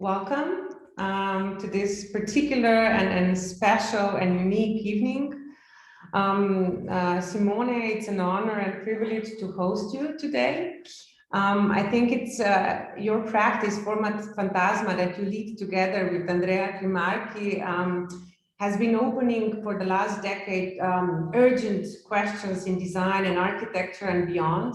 welcome to this particular and special and unique evening. Simone, it's an honor and privilege to host you today. I think it's your practice, Formafantasma, that you lead together with Andrea Trimarchi, has been opening for the last decade urgent questions in design and architecture and beyond.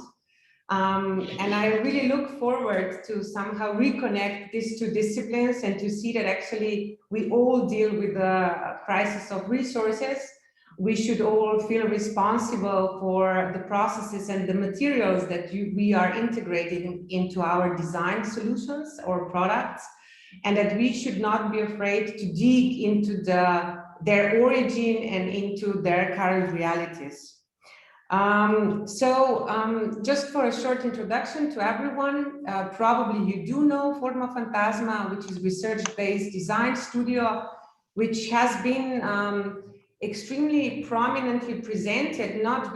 And I really look forward to somehow reconnect these two disciplines and to see that actually we all deal with the crisis of resources. We should all feel responsible for the processes and the materials that we are integrating into our design solutions or products, and that we should not be afraid to dig into their origin and into their current realities. Just for a short introduction to everyone, probably you do know Formafantasma, which is research-based design studio, which has been extremely prominently presented, not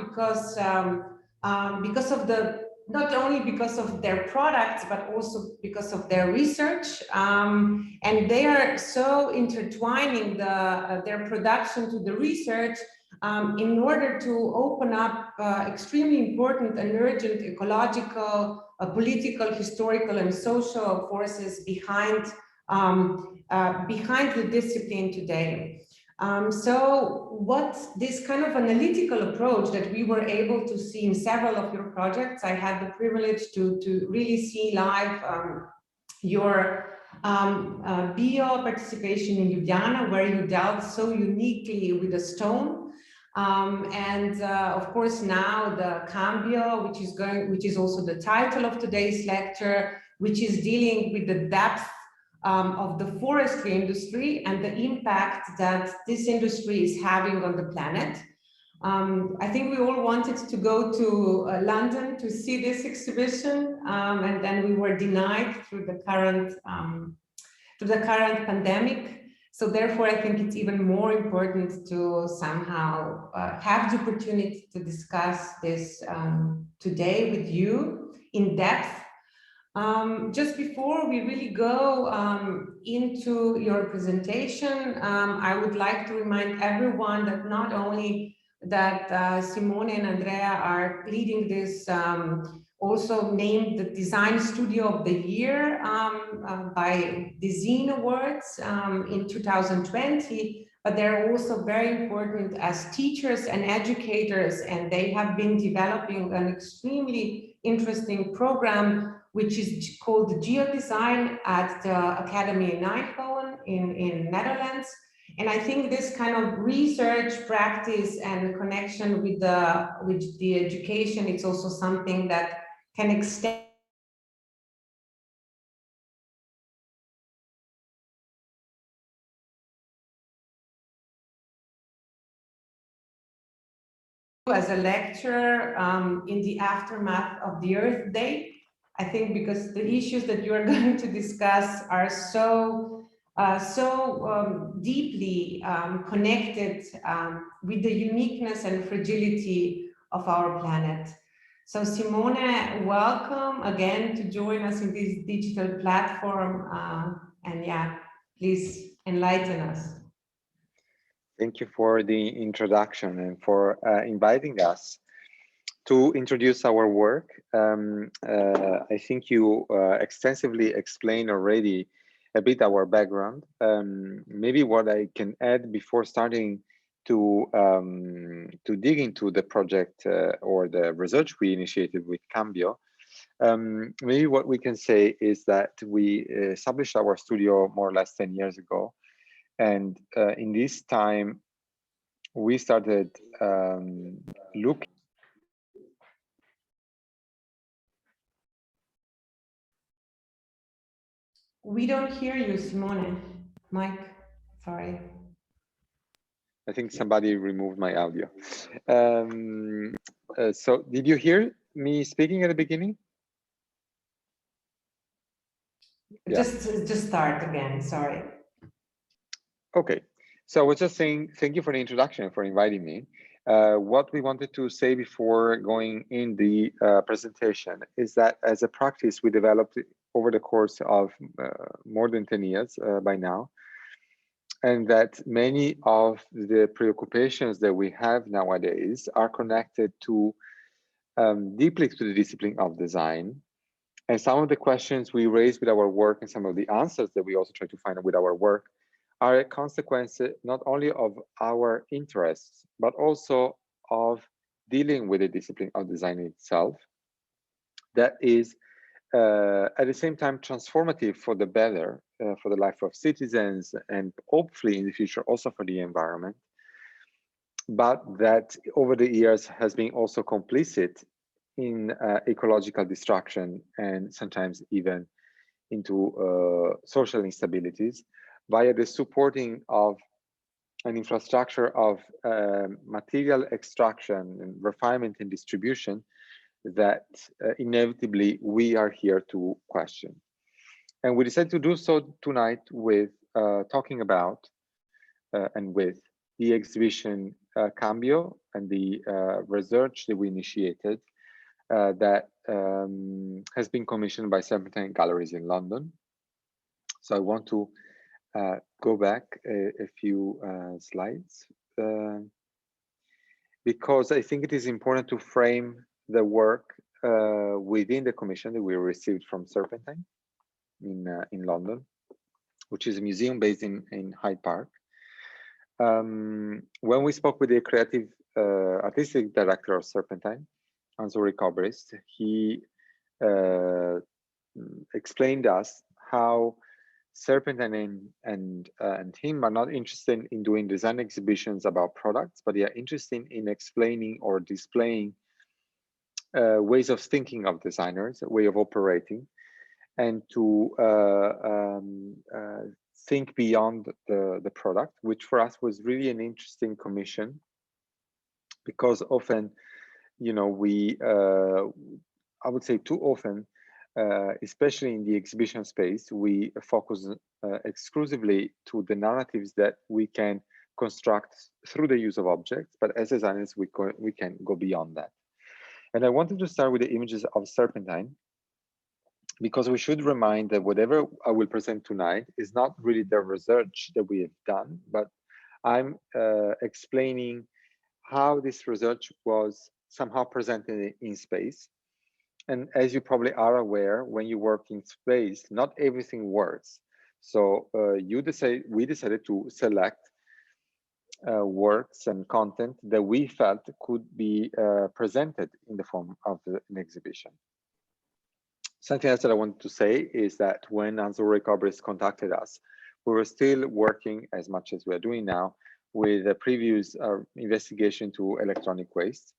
only because of their products, but also because of their research. And they are so intertwining their production to the research in order to open up extremely important and urgent ecological, political, historical, and social forces behind the discipline today. So what this kind of analytical approach that we were able to see in several of your projects, I had the privilege to really see live your bio participation in Ljubljana, where you dealt so uniquely with the stone. Of course, now the Cambio, which is also the title of today's lecture, which is dealing with the depth of the forestry industry and the impact that this industry is having on the planet. I think we all wanted to go to London to see this exhibition, and then we were denied through the current pandemic. So therefore, I think it's even more important to somehow have the opportunity to discuss this today with you in depth. Just before we really go into your presentation, I would like to remind everyone that not only that Simone and Andrea are leading this, also named the Design Studio of the Year by Dezeen Awards in 2020, but they're also very important as teachers and educators, and they have been developing an extremely interesting program which is called Geodesign at the Academy in Eindhoven in Netherlands. And I think this kind of research practice and connection with the education, it's also something that can extend as a lecturer in the aftermath of the Earth Day. I think because the issues that you are going to discuss are so deeply connected with the uniqueness and fragility of our planet. So Simone, welcome again to join us in this digital platform. And yeah, please enlighten us. Thank you for the introduction and for inviting us to introduce our work. I think you extensively explained already a bit our background. Maybe what I can add before starting to dig into the project or the research we initiated with Cambio, maybe what we can say is that we established our studio more or less 10 years ago. And in this time, we started looking. We don't hear you, Simone. Mike, sorry. I think somebody removed my audio. So did you hear me speaking at the beginning? Just start again, sorry. Okay, so I was just saying, thank you for the introduction, for inviting me. What we wanted to say before going in the presentation is that as a practice, we developed over the course of more than 10 years by now, and that many of the preoccupations that we have nowadays are connected to deeply to the discipline of design. And some of the questions we raise with our work and some of the answers that we also try to find with our work are a consequence not only of our interests, but also of dealing with the discipline of design itself that is at the same time transformative for the better, for the life of citizens, and hopefully in the future also for the environment, but that over the years has been also complicit in ecological destruction and sometimes even into social instabilities via the supporting of an infrastructure of material extraction and refinement and distribution that inevitably we are here to question. And we decided to do so tonight with talking about and with the exhibition Cambio and the research that we initiated that has been commissioned by Serpentine Galleries in London. So I want to go back a few slides because I think it is important to frame the work within the commission that we received from Serpentine in London, which is a museum based in Hyde Park. When we spoke with the creative artistic director of Serpentine, Anzori Kobrist, he explained us how Serpentine and him are not interested in doing design exhibitions about products, but they are interested in explaining or displaying ways of thinking of designers, a way of operating, and to think beyond the product, which for us was really an interesting commission, because often, you know, we, I would say too often, especially in the exhibition space, we focus exclusively to the narratives that we can construct through the use of objects, but as designers, we can go beyond that. And I wanted to start with the images of Serpentine, because we should remind that whatever I will present tonight is not really the research that we have done, but I'm explaining how this research was somehow presented in space. And as you probably are aware, when you work in space, not everything works. So we decided to select works and content that we felt could be presented in the form of an exhibition. Something else that I wanted to say is that when Anzori Kobrist contacted us, we were still working, as much as we are doing now, with a previous investigation to electronic waste.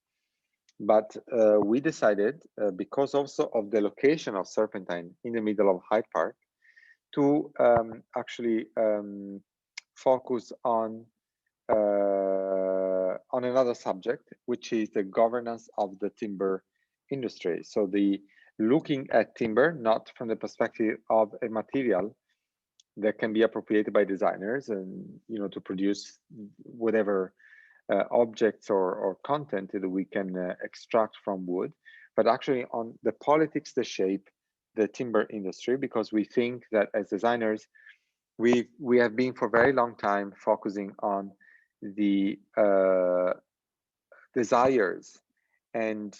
But we decided, because also of the location of Serpentine in the middle of Hyde Park, to actually focus on another subject, which is the governance of the timber industry. So looking at timber, not from the perspective of a material that can be appropriated by designers and, you know, to produce whatever objects or content that we can extract from wood, but actually on the politics that shape the timber industry, because we think that as designers, we have been for a very long time focusing on the desires and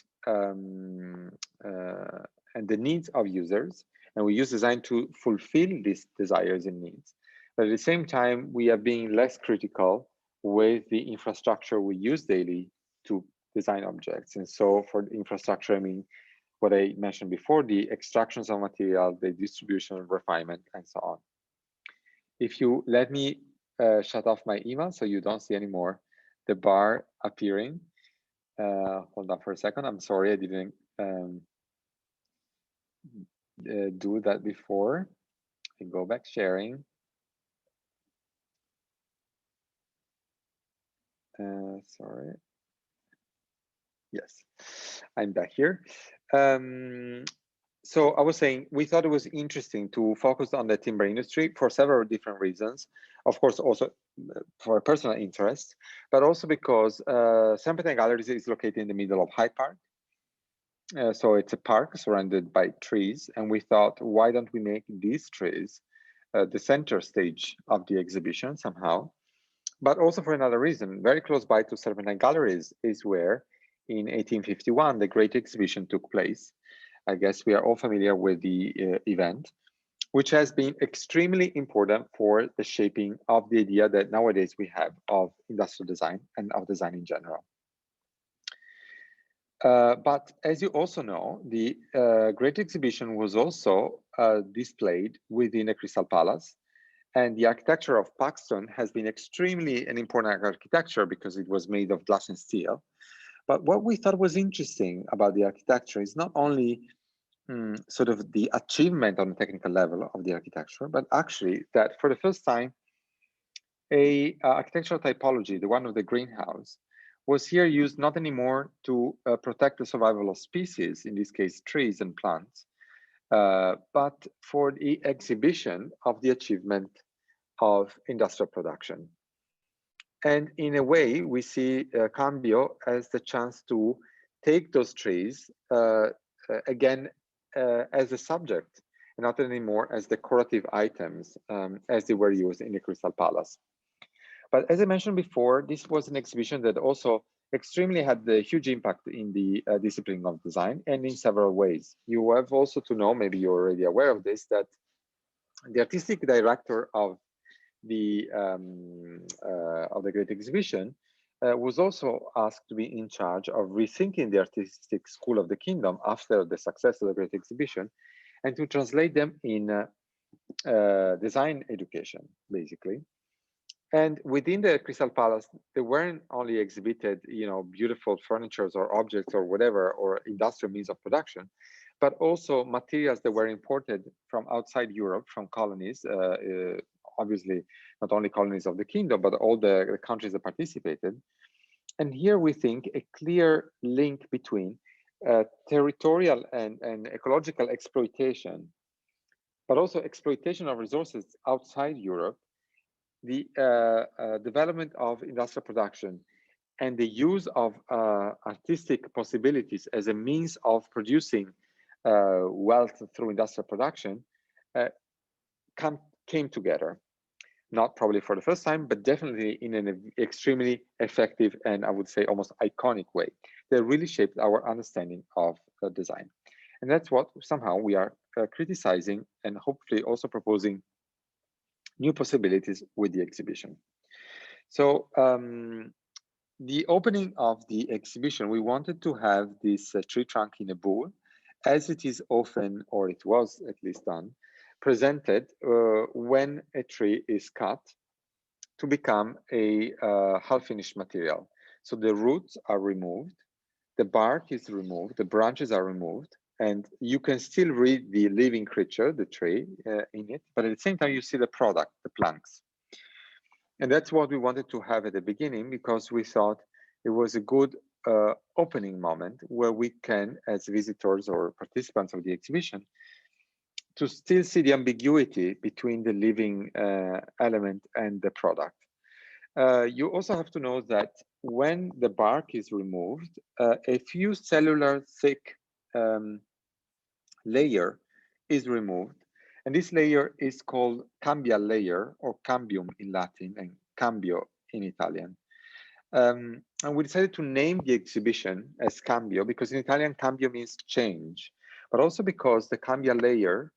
the needs of users, and we use design to fulfill these desires and needs. But at the same time, we are being less critical with the infrastructure we use daily to design objects. And so for the infrastructure, I mean, what I mentioned before, the extractions of material, the distribution, refinement, and so on. If you let me shut off my email so you don't see anymore the bar appearing. Hold on for a second. I'm sorry, I didn't do that before. I go back sharing. Sorry. Yes, I'm back here. So I was saying, we thought it was interesting to focus on the timber industry for several different reasons. Of course, also for a personal interest, but also because Serpentine Galleries is located in the middle of Hyde Park. So it's a park surrounded by trees, and we thought, why don't we make these trees the center stage of the exhibition somehow? But also for another reason, very close by to Serpentine Galleries is where in 1851 the Great Exhibition took place. I guess we are all familiar with the event, which has been extremely important for the shaping of the idea that nowadays we have of industrial design and of design in general. But as you also know, the Great Exhibition was also displayed within a Crystal Palace. And the architecture of Paxton has been extremely an important architecture because it was made of glass and steel. But what we thought was interesting about the architecture is not only sort of the achievement on the technical level of the architecture, but actually that for the first time, a architectural typology, the one of the greenhouse, was here used not anymore to protect the survival of species, in this case, trees and plants, but for the exhibition of the achievement of industrial production. And in a way, we see Cambio as the chance to take those trees again as a subject, and not anymore as decorative items as they were used in the Crystal Palace. But as I mentioned before, this was an exhibition that also extremely had a huge impact in the discipline of design and in several ways. You have also to know, maybe you're already aware of this, that the artistic director of the Great Exhibition was also asked to be in charge of rethinking the artistic school of the kingdom after the success of the Great Exhibition, and to translate them in design education, basically. And within the Crystal Palace, they weren't only exhibited, beautiful furnitures or objects or whatever, or industrial means of production, but also materials that were imported from outside Europe, from colonies, obviously not only colonies of the kingdom, but all the countries that participated. And here we think a clear link between territorial and ecological exploitation, but also exploitation of resources outside Europe, the development of industrial production, and the use of artistic possibilities as a means of producing wealth through industrial production came together. Not probably for the first time, but definitely in an extremely effective and I would say almost iconic way. They really shaped our understanding of design. And that's what somehow we are criticizing and hopefully also proposing new possibilities with the exhibition. So the opening of the exhibition, we wanted to have this tree trunk in a bowl, as it is often, or it was at least done, presented when a tree is cut to become a half-finished material. So the roots are removed, the bark is removed, the branches are removed, and you can still read the living creature, the tree, in it, but at the same time you see the product, the planks. And that's what we wanted to have at the beginning, because we thought it was a good opening moment where we can, as visitors or participants of the exhibition, to still see the ambiguity between the living element and the product. You also have to know that when the bark is removed, a few cellular thick layer is removed. And this layer is called cambia layer, or cambium in Latin and cambio in Italian. And we decided to name the exhibition as Cambio because in Italian, cambio means change, but also because the cambia layer,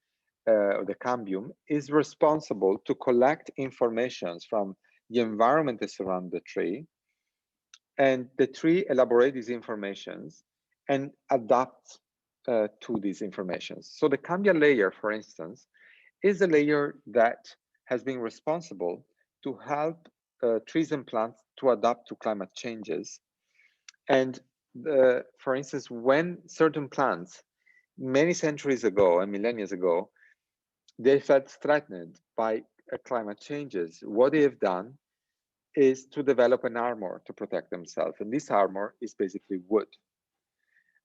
the cambium, is responsible to collect information from the environment that surrounds the tree, and the tree elaborates these informations and adapts to these informations. So the cambia layer, for instance, is a layer that has been responsible to help trees and plants to adapt to climate changes. And for instance, when certain plants, many centuries ago and millennia ago, they felt threatened by climate changes, what they have done is to develop an armor to protect themselves. And this armor is basically wood.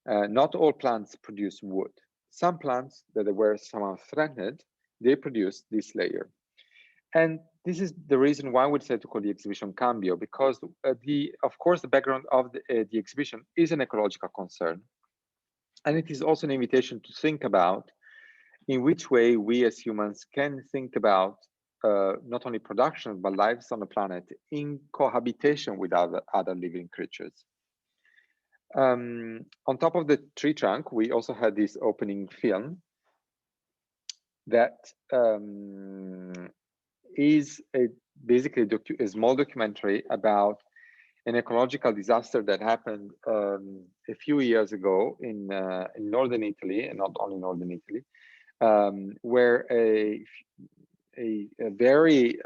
Not all plants produce wood. Some plants that were somehow threatened, they produce this layer. And this is the reason why we decided to call the exhibition Cambio, because of course, the background of the exhibition is an ecological concern. And it is also an invitation to think about in which way we as humans can think about not only production, but lives on the planet in cohabitation with other living creatures. On top of the tree trunk, we also had this opening film that is basically a small documentary about an ecological disaster that happened a few years ago in northern Italy, and not only northern Italy, where a very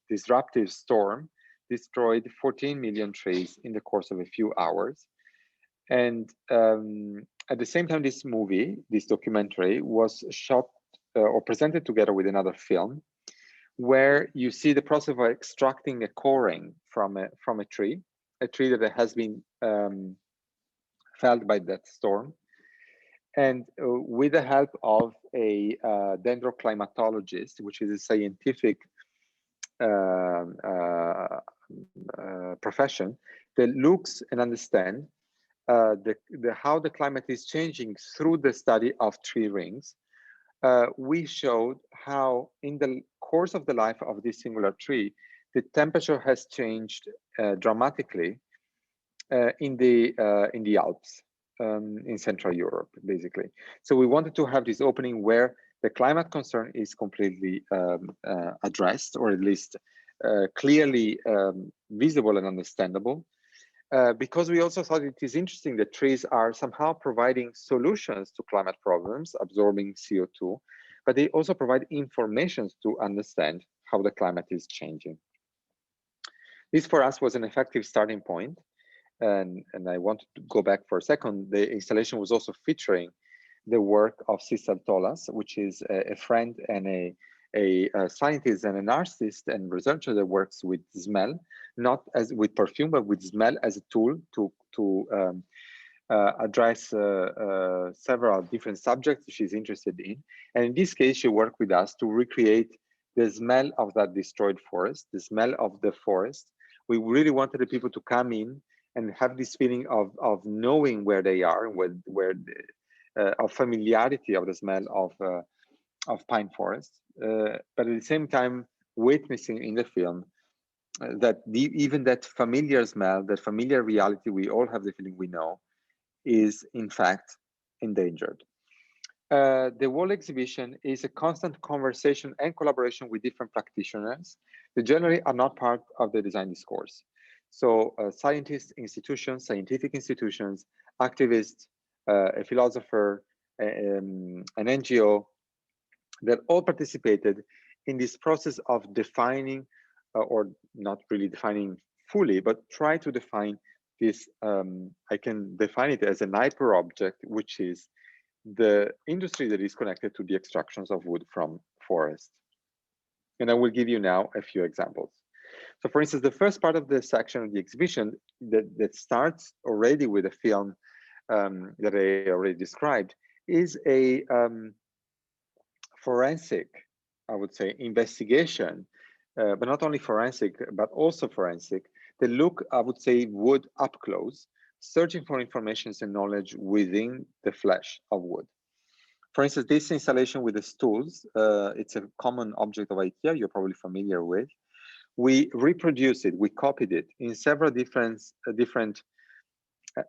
disruptive storm destroyed 14 million trees in the course of a few hours. And at the same time, this documentary, was shot or presented together with another film, where you see the process of extracting a core ring from a tree that has been felled by that storm. And with the help of a dendroclimatologist, which is a scientific profession that looks and understands how the climate is changing through the study of tree rings, we showed how in the course of the life of this singular tree, the temperature has changed dramatically in the Alps in Central Europe, basically. So we wanted to have this opening where the climate concern is completely addressed, or at least clearly visible and understandable. Because we also thought it is interesting that trees are somehow providing solutions to climate problems, absorbing CO2, but they also provide information to understand how the climate is changing. This for us was an effective starting point. And I want to go back for a second. The installation was also featuring the work of Sissal Tolas, which is a friend and a scientist and an artist and researcher that works with smell, not as with perfume, but with smell as a tool to address several different subjects she's interested in. And in this case, she worked with us to recreate the smell of that destroyed forest, the smell of the forest. We really wanted the people to come in and have this feeling of knowing where they are, of familiarity of the smell of pine forest, but at the same time witnessing in the film that even that familiar smell, that familiar reality we all have the feeling we know, is in fact endangered. The whole exhibition is a constant conversation and collaboration with different practitioners that generally are not part of the design discourse. So scientists, institutions, scientific institutions, activists, a philosopher, an NGO, that all participated in this process of defining, or not really defining fully, but try to define this, I can define it as an hyper object, which is the industry that is connected to the extractions of wood from forests. And I will give you now a few examples. So for instance, the first part of the section of the exhibition that starts already with a film that I already described is a forensic, I would say, investigation, but not only forensic, but also forensic, that look, I would say, wood up close, searching for information and knowledge within the flesh of wood. For instance, this installation with the stools, it's a common object of IKEA, you're probably familiar with. We reproduced it, we copied it in several different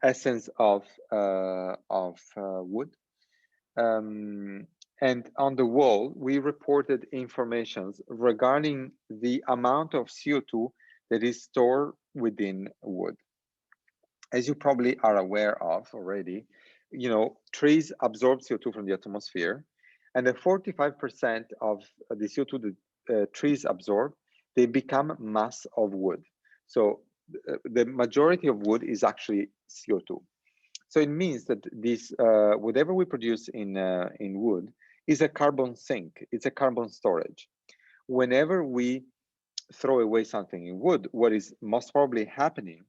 essence of wood. And on the wall, we reported information regarding the amount of CO2 that is stored within wood. As you probably are aware of already, you know, trees absorb CO2 from the atmosphere, and the 45% of the CO2 that trees absorb, they become mass of wood. So the majority of wood is actually CO2. So it means that this, whatever we produce in wood is a carbon sink, it's a carbon storage. Whenever we throw away something in wood, what is most probably happening,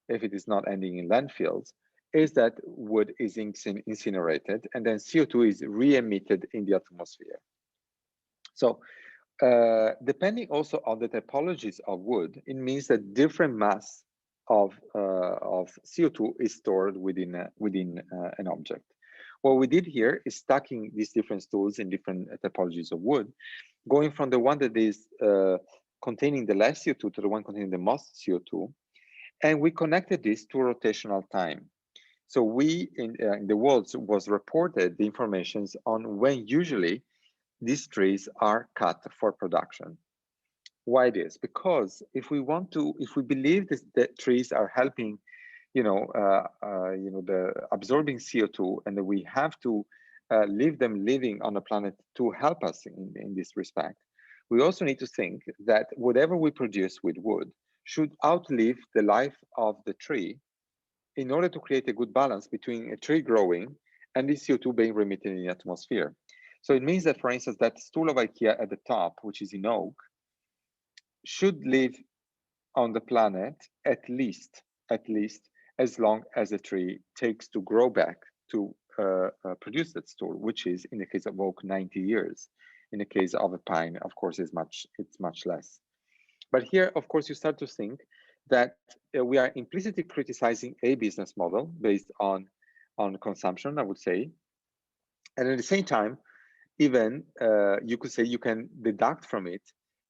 if it is not ending in landfills, is that wood is incinerated and then CO2 is re-emitted in the atmosphere. So depending also on the typologies of wood, it means that different mass of CO2 is stored within an object. What we did here is stacking these different stools in different typologies of wood, going from the one that is containing the less CO2 to the one containing the most CO2. And we connected this to rotational time. So we, in the world, was reported the informations on when usually these trees are cut for production. Why this? Because if we believe that trees are helping, the absorbing CO2, and that we have to leave them living on the planet to help us in this respect, we also need to think that whatever we produce with wood should outlive the life of the tree in order to create a good balance between a tree growing and the CO2 being remitted in the atmosphere. So it means that, for instance, that stool of IKEA at the top, which is in oak, should live on the planet at least as long as a tree takes to grow back to produce that stool, which is, in the case of oak, 90 years. In the case of a pine, of course, it's much less. But here, of course, you start to think that we are implicitly criticizing a business model based on consumption, I would say. And at the same time, even you could say you can deduct from it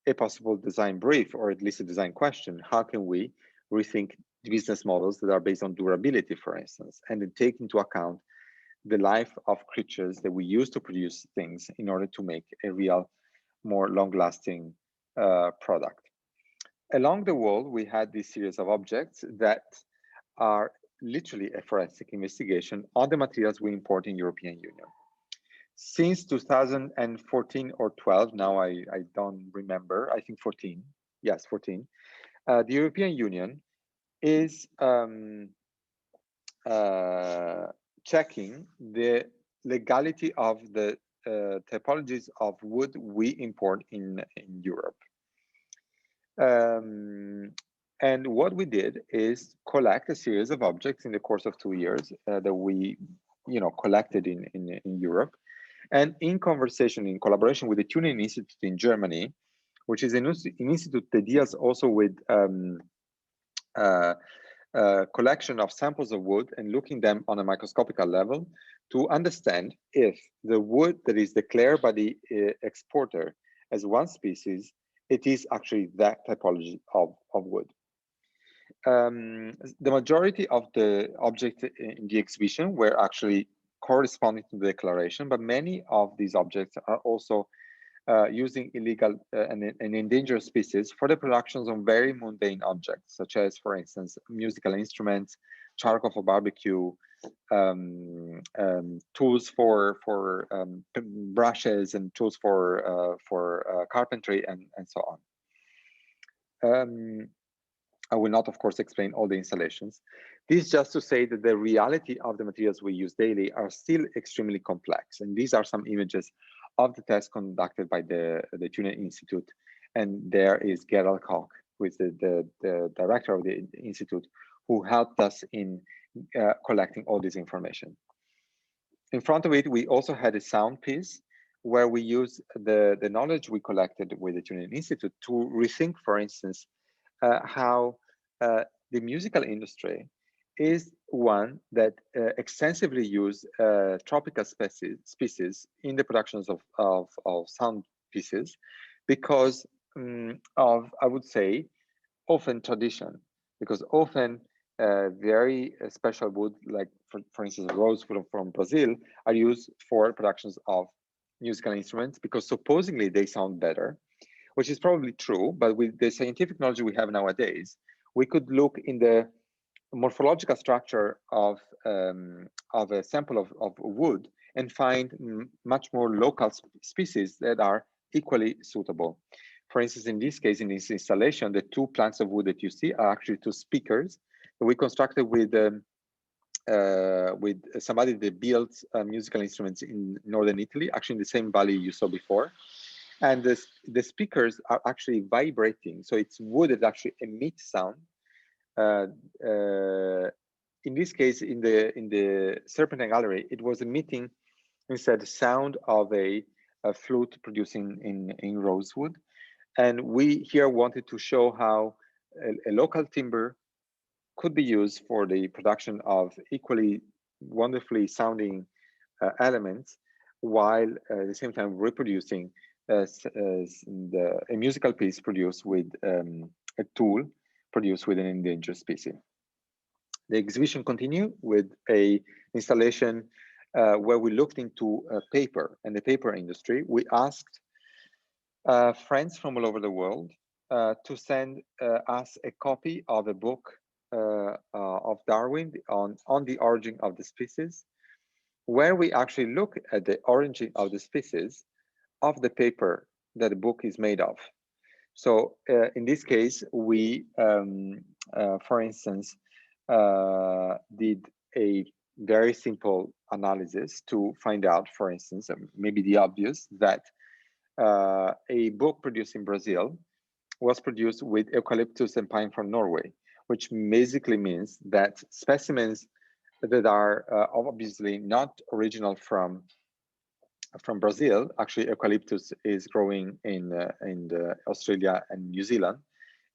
a possible design brief, or at least a design question. How can we rethink business models that are based on durability, for instance, and then take into account the life of creatures that we use to produce things in order to make a real, more long-lasting product. Along the wall, we had this series of objects that are literally a forensic investigation on the materials we import in European Union. Since 2014 or 12, now I don't remember, I think 14, yes, 14, the European Union is checking the legality of the typologies of wood we import in Europe. And what we did is collect a series of objects in the course of 2 years that we collected in Europe. And in collaboration with the Tuning Institute in Germany, which is an institute that deals also with collection of samples of wood and looking them on a microscopical level to understand if the wood that is declared by the exporter as one species, it is actually that typology of wood. The majority of the objects in the exhibition were actually corresponding to the declaration, but many of these objects are also using illegal and endangered species for the productions of very mundane objects, such as, for instance, musical instruments, charcoal for barbecue, tools for brushes, and tools for carpentry, and so on. I will not, of course, explain all the installations. This is just to say that the reality of the materials we use daily are still extremely complex. And these are some images of the test conducted by the Tuning Institute. And there is Gerald Koch, who is the director of the institute, who helped us in collecting all this information. In front of it, we also had a sound piece where we use the knowledge we collected with the Tuning Institute to rethink, for instance, how the musical industry is one that extensively use tropical species in the productions of sound pieces because of, I would say, often tradition, because often very special wood, like for instance, rosewood from Brazil, are used for productions of musical instruments because supposedly they sound better, which is probably true, but with the scientific knowledge we have nowadays, we could look in the morphological structure of a sample of wood and find much more local species that are equally suitable. For instance, in this case, in this installation, the two planks of wood that you see are actually two speakers that we constructed with somebody that builds musical instruments in northern Italy, actually in the same valley you saw before. And the speakers are actually vibrating. So it's wood that actually emits sound. In this case, in the Serpentine Gallery, it was emitting instead the sound of a flute producing in rosewood. And we here wanted to show how a local timber could be used for the production of equally wonderfully sounding elements, while at the same time reproducing a musical piece produced with a tool produced with an endangered species. The exhibition continued with a installation where we looked into paper and the paper industry. We asked friends from all over the world to send us a copy of a book of Darwin on the origin of the species, where we actually look at the origin of the species of the paper that the book is made of. So in this case, we, for instance, did a very simple analysis to find out, for instance, maybe the obvious, that a book produced in Brazil was produced with eucalyptus and pine from Norway, which basically means that specimens that are obviously not original from Brazil. Actually, eucalyptus is growing in Australia and New Zealand,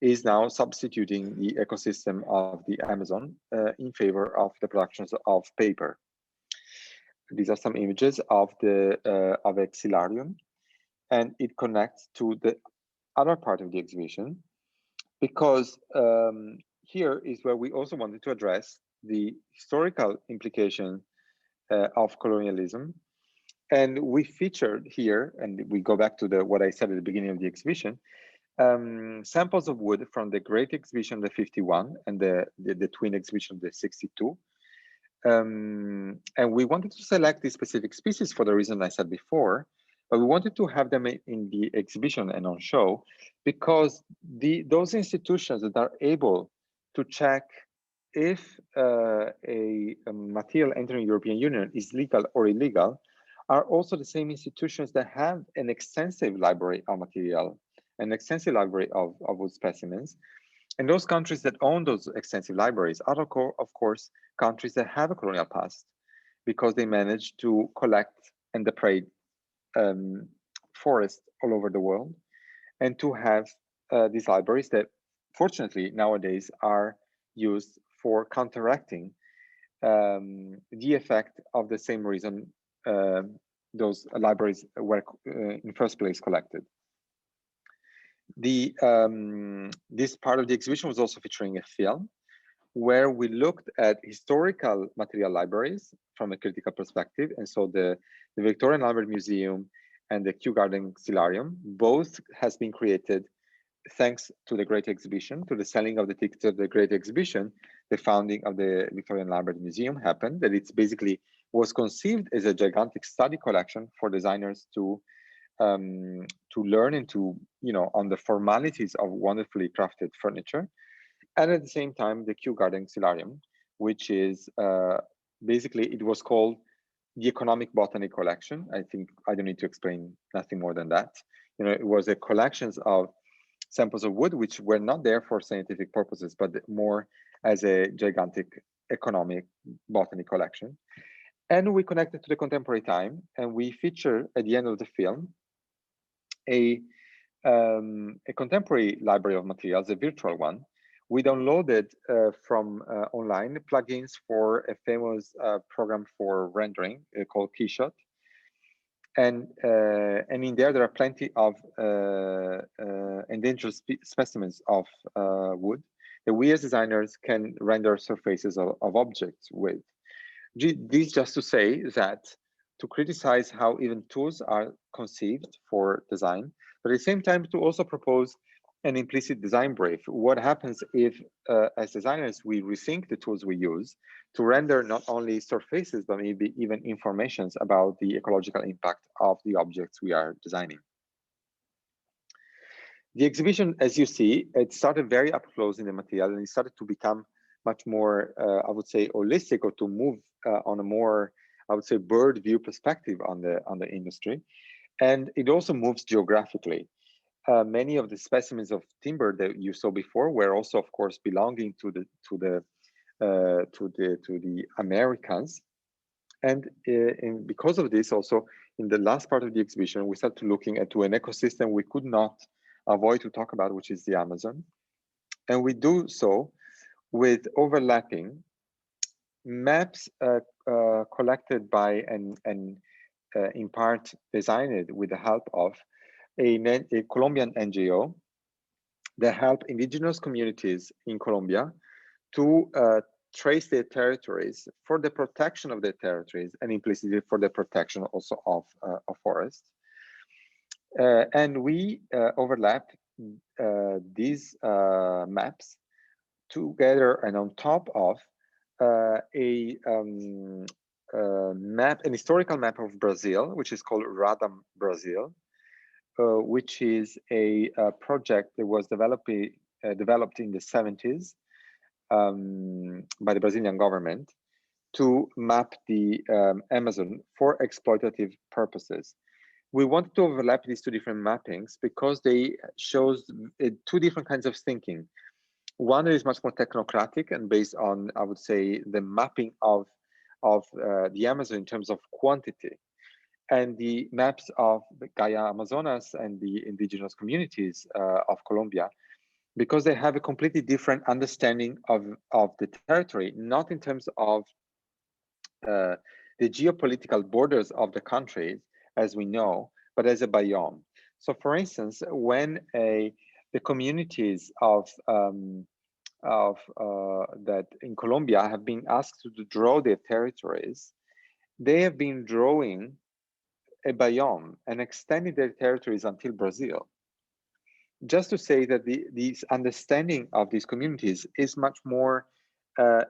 is now substituting the ecosystem of the Amazon in favor of the productions of paper. These are some images of the Avexilarium, and it connects to the other part of the exhibition, because here is where we also wanted to address the historical implication of colonialism. And we featured here, and we go back to what I said at the beginning of the exhibition, samples of wood from the Great Exhibition of the 51 and the Twin Exhibition of the 62. And we wanted to select these specific species for the reason I said before, but we wanted to have them in the exhibition and on show, because those institutions that are able to check if a material entering European Union is legal or illegal are also the same institutions that have an extensive library of material, an extensive library of wood specimens. And those countries that own those extensive libraries are, of course, countries that have a colonial past, because they managed to collect and deprade forests all over the world, and to have these libraries that, fortunately, nowadays are used for counteracting the effect of the same reason those libraries were in the first place collected. This part of the exhibition was also featuring a film where we looked at historical material libraries from a critical perspective. And so the Victoria and Albert Museum and the Kew Garden Xylarium, both has been created thanks to the Great Exhibition, to the selling of the tickets of the Great Exhibition. The founding of the Victoria and Albert Museum happened, that it's basically was conceived as a gigantic study collection for designers to learn and to, on the formalities of wonderfully crafted furniture. And at the same time, the Kew Garden Xylarium, which is basically, it was called the Economic Botany Collection. I think I don't need to explain nothing more than that. It was a collections of samples of wood, which were not there for scientific purposes, but more as a gigantic economic botany collection. And we connected to the contemporary time, and we feature at the end of the film a contemporary library of materials, a virtual one. We downloaded from online plugins for a famous program for rendering called Keyshot. And in there are plenty of endangered specimens of wood that we as designers can render surfaces of objects with. This just to say that, to criticize how even tools are conceived for design, but at the same time to also propose an implicit design brief. What happens if, as designers, we rethink the tools we use to render not only surfaces, but maybe even informations about the ecological impact of the objects we are designing. The exhibition, as you see, it started very up close in the material, and it started to become much more, I would say, holistic, or to move on a more, I would say, bird view perspective on the industry. And it also moves geographically. Many of the specimens of timber that you saw before were also, of course, belonging to the Americans, and because of this, also in the last part of the exhibition, we started looking into an ecosystem we could not avoid to talk about, which is the Amazon, and we do so with overlapping maps collected by and in part designed with the help of a Colombian NGO that help indigenous communities in Colombia to trace their territories for the protection of their territories and implicitly for the protection also of forests. And we overlap these maps together and on top of map, an historical map of Brazil, which is called Radam Brazil, which is a project that was developed in the 70s by the Brazilian government to map the Amazon for exploitative purposes. We wanted to overlap these two different mappings because they shows two different kinds of thinking. One is much more technocratic and based on, I would say, the mapping of the Amazon in terms of quantity, and the maps of the Gaia Amazonas and the indigenous communities of Colombia, because they have a completely different understanding of the territory, not in terms of the geopolitical borders of the countries, as we know, but as a biome. So, for instance, when the communities that in Colombia have been asked to draw their territories, they have been drawing a biome and extending their territories until Brazil. Just to say that this understanding of these communities is much more, I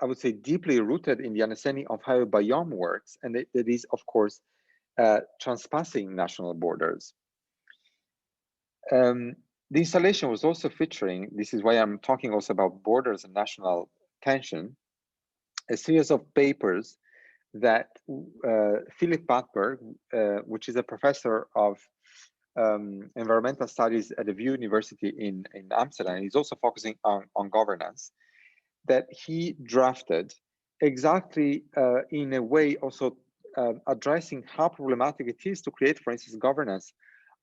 would say, deeply rooted in the understanding of how a biome works, and it is, of course, transpassing national borders. The installation was also featuring, this is why I'm talking also about borders and national tension, a series of papers that Philip Batberg, which is a professor of environmental studies at the VU University in Amsterdam, he's also focusing on governance, that he drafted exactly in a way also addressing how problematic it is to create, for instance, governance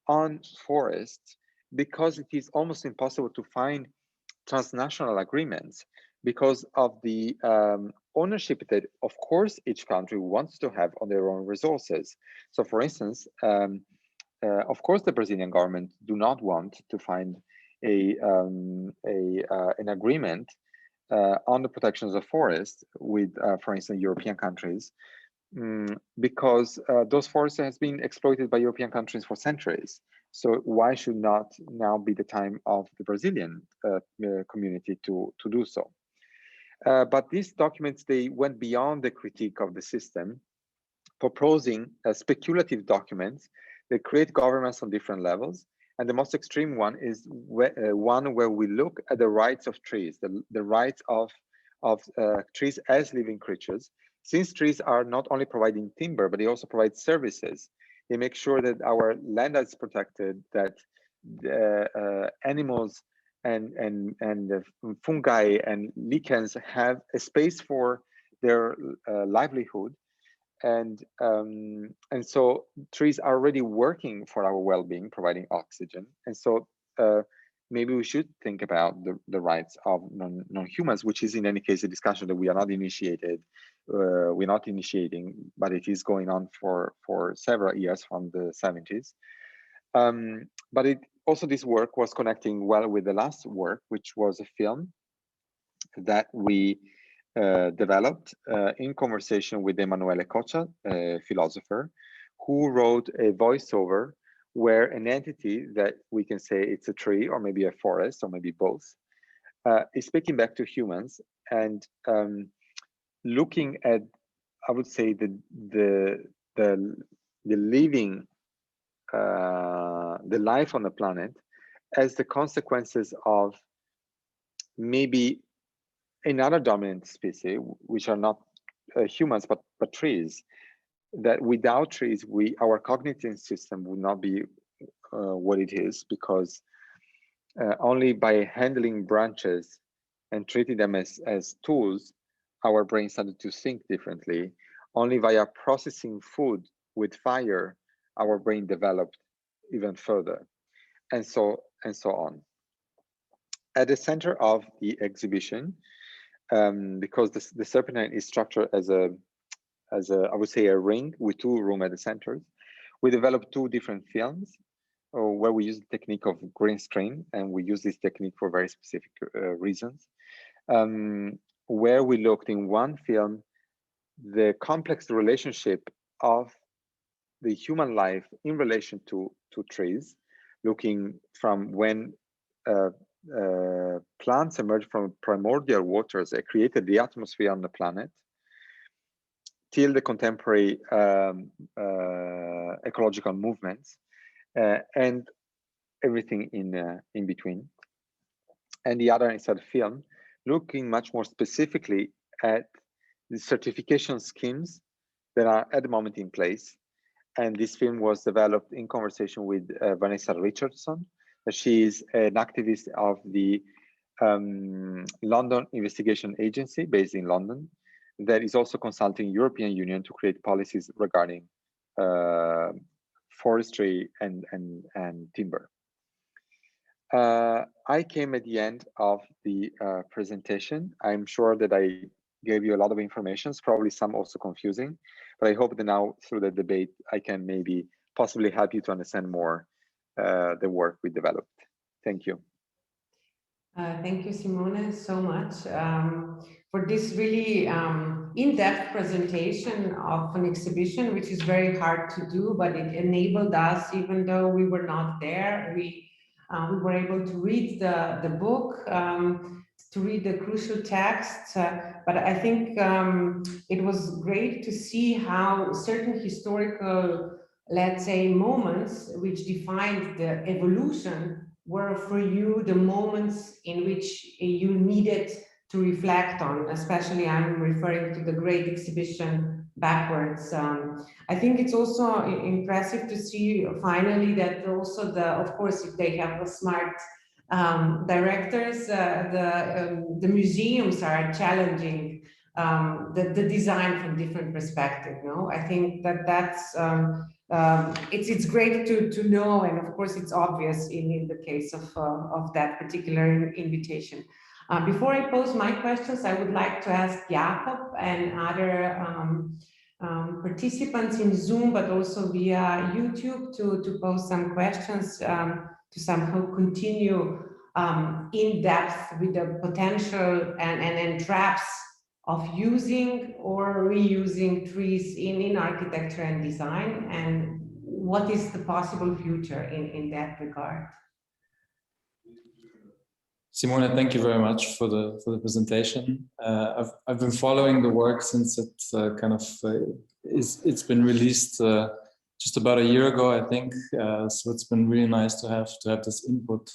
on forests, because it is almost impossible to find transnational agreements because of the ownership that, of course, each country wants to have on their own resources. So, for instance, of course, the Brazilian government do not want to find an agreement on the protections of forests with, for instance, European countries, because those forests has been exploited by European countries for centuries. So why should not now be the time of the Brazilian community to do so? But these documents, they went beyond the critique of the system, proposing speculative documents that create governments on different levels. And the most extreme one is one where we look at the rights of trees, the rights of trees as living creatures. Since trees are not only providing timber, but they also provide services. They make sure that our land is protected, that the animals and the fungi and lichens have a space for their livelihood. And so trees are already working for our well-being, providing oxygen. And so maybe we should think about the rights of non-humans, which is in any case a discussion that we are not initiating, but it is going on for several years from the 70s. But it also, this work was connecting well with the last work, which was a film that we developed in conversation with Emanuele Coccia, a philosopher, who wrote a voiceover where an entity that we can say it's a tree or maybe a forest or maybe both is speaking back to humans and looking at, I would say, the living, the life on the planet as the consequences of maybe another dominant species, which are not humans but trees. That without trees, our cognitive system would not be what it is, because only by handling branches and treating them as tools, our brain started to think differently. Only via processing food with fire, our brain developed even further, and so on. At the center of the exhibition, because the Serpentine is structured as a I would say a ring with 2 rooms at the center. We developed 2 different films where we use the technique of green screen, and we use this technique for very specific reasons. Where we looked in one film the complex relationship of the human life in relation to trees, looking from when plants emerged from primordial waters that created the atmosphere on the planet, till the contemporary ecological movements, and everything in between. And the other is a film looking much more specifically at the certification schemes that are at the moment in place. And this film was developed in conversation with Vanessa Richardson. She is an activist of the London Investigation Agency based in London that is also consulting European Union to create policies regarding forestry and timber. I came at the end of the presentation. I'm sure that I gave you a lot of information, probably some also confusing, but I hope that now through the debate, I can maybe possibly help you to understand more the work we developed. Thank you. Thank you, Simone, so much for this really in-depth presentation of an exhibition, which is very hard to do, but it enabled us, even though we were not there, we were able to read the book, to read the crucial texts, but I think it was great to see how certain historical, let's say, moments which defined the evolution were for you the moments in which you needed to reflect on, especially I'm referring to the great exhibition backwards. I think it's also impressive to see finally that also of course, if they have a smart directors, the museums are challenging the design from different perspectives. No, I think that's it's great to know, and of course it's obvious in the case of that particular invitation. Before I pose my questions, I would like to ask Jakob and other participants in Zoom, but also via YouTube, to pose some questions to somehow continue in depth with the potential and traps of using or reusing trees in architecture and design, and what is the possible future in that regard. Simone, thank you very much for the presentation. I've been following the work since it's it's been released just about a year ago, I think. So it's been really nice to have this input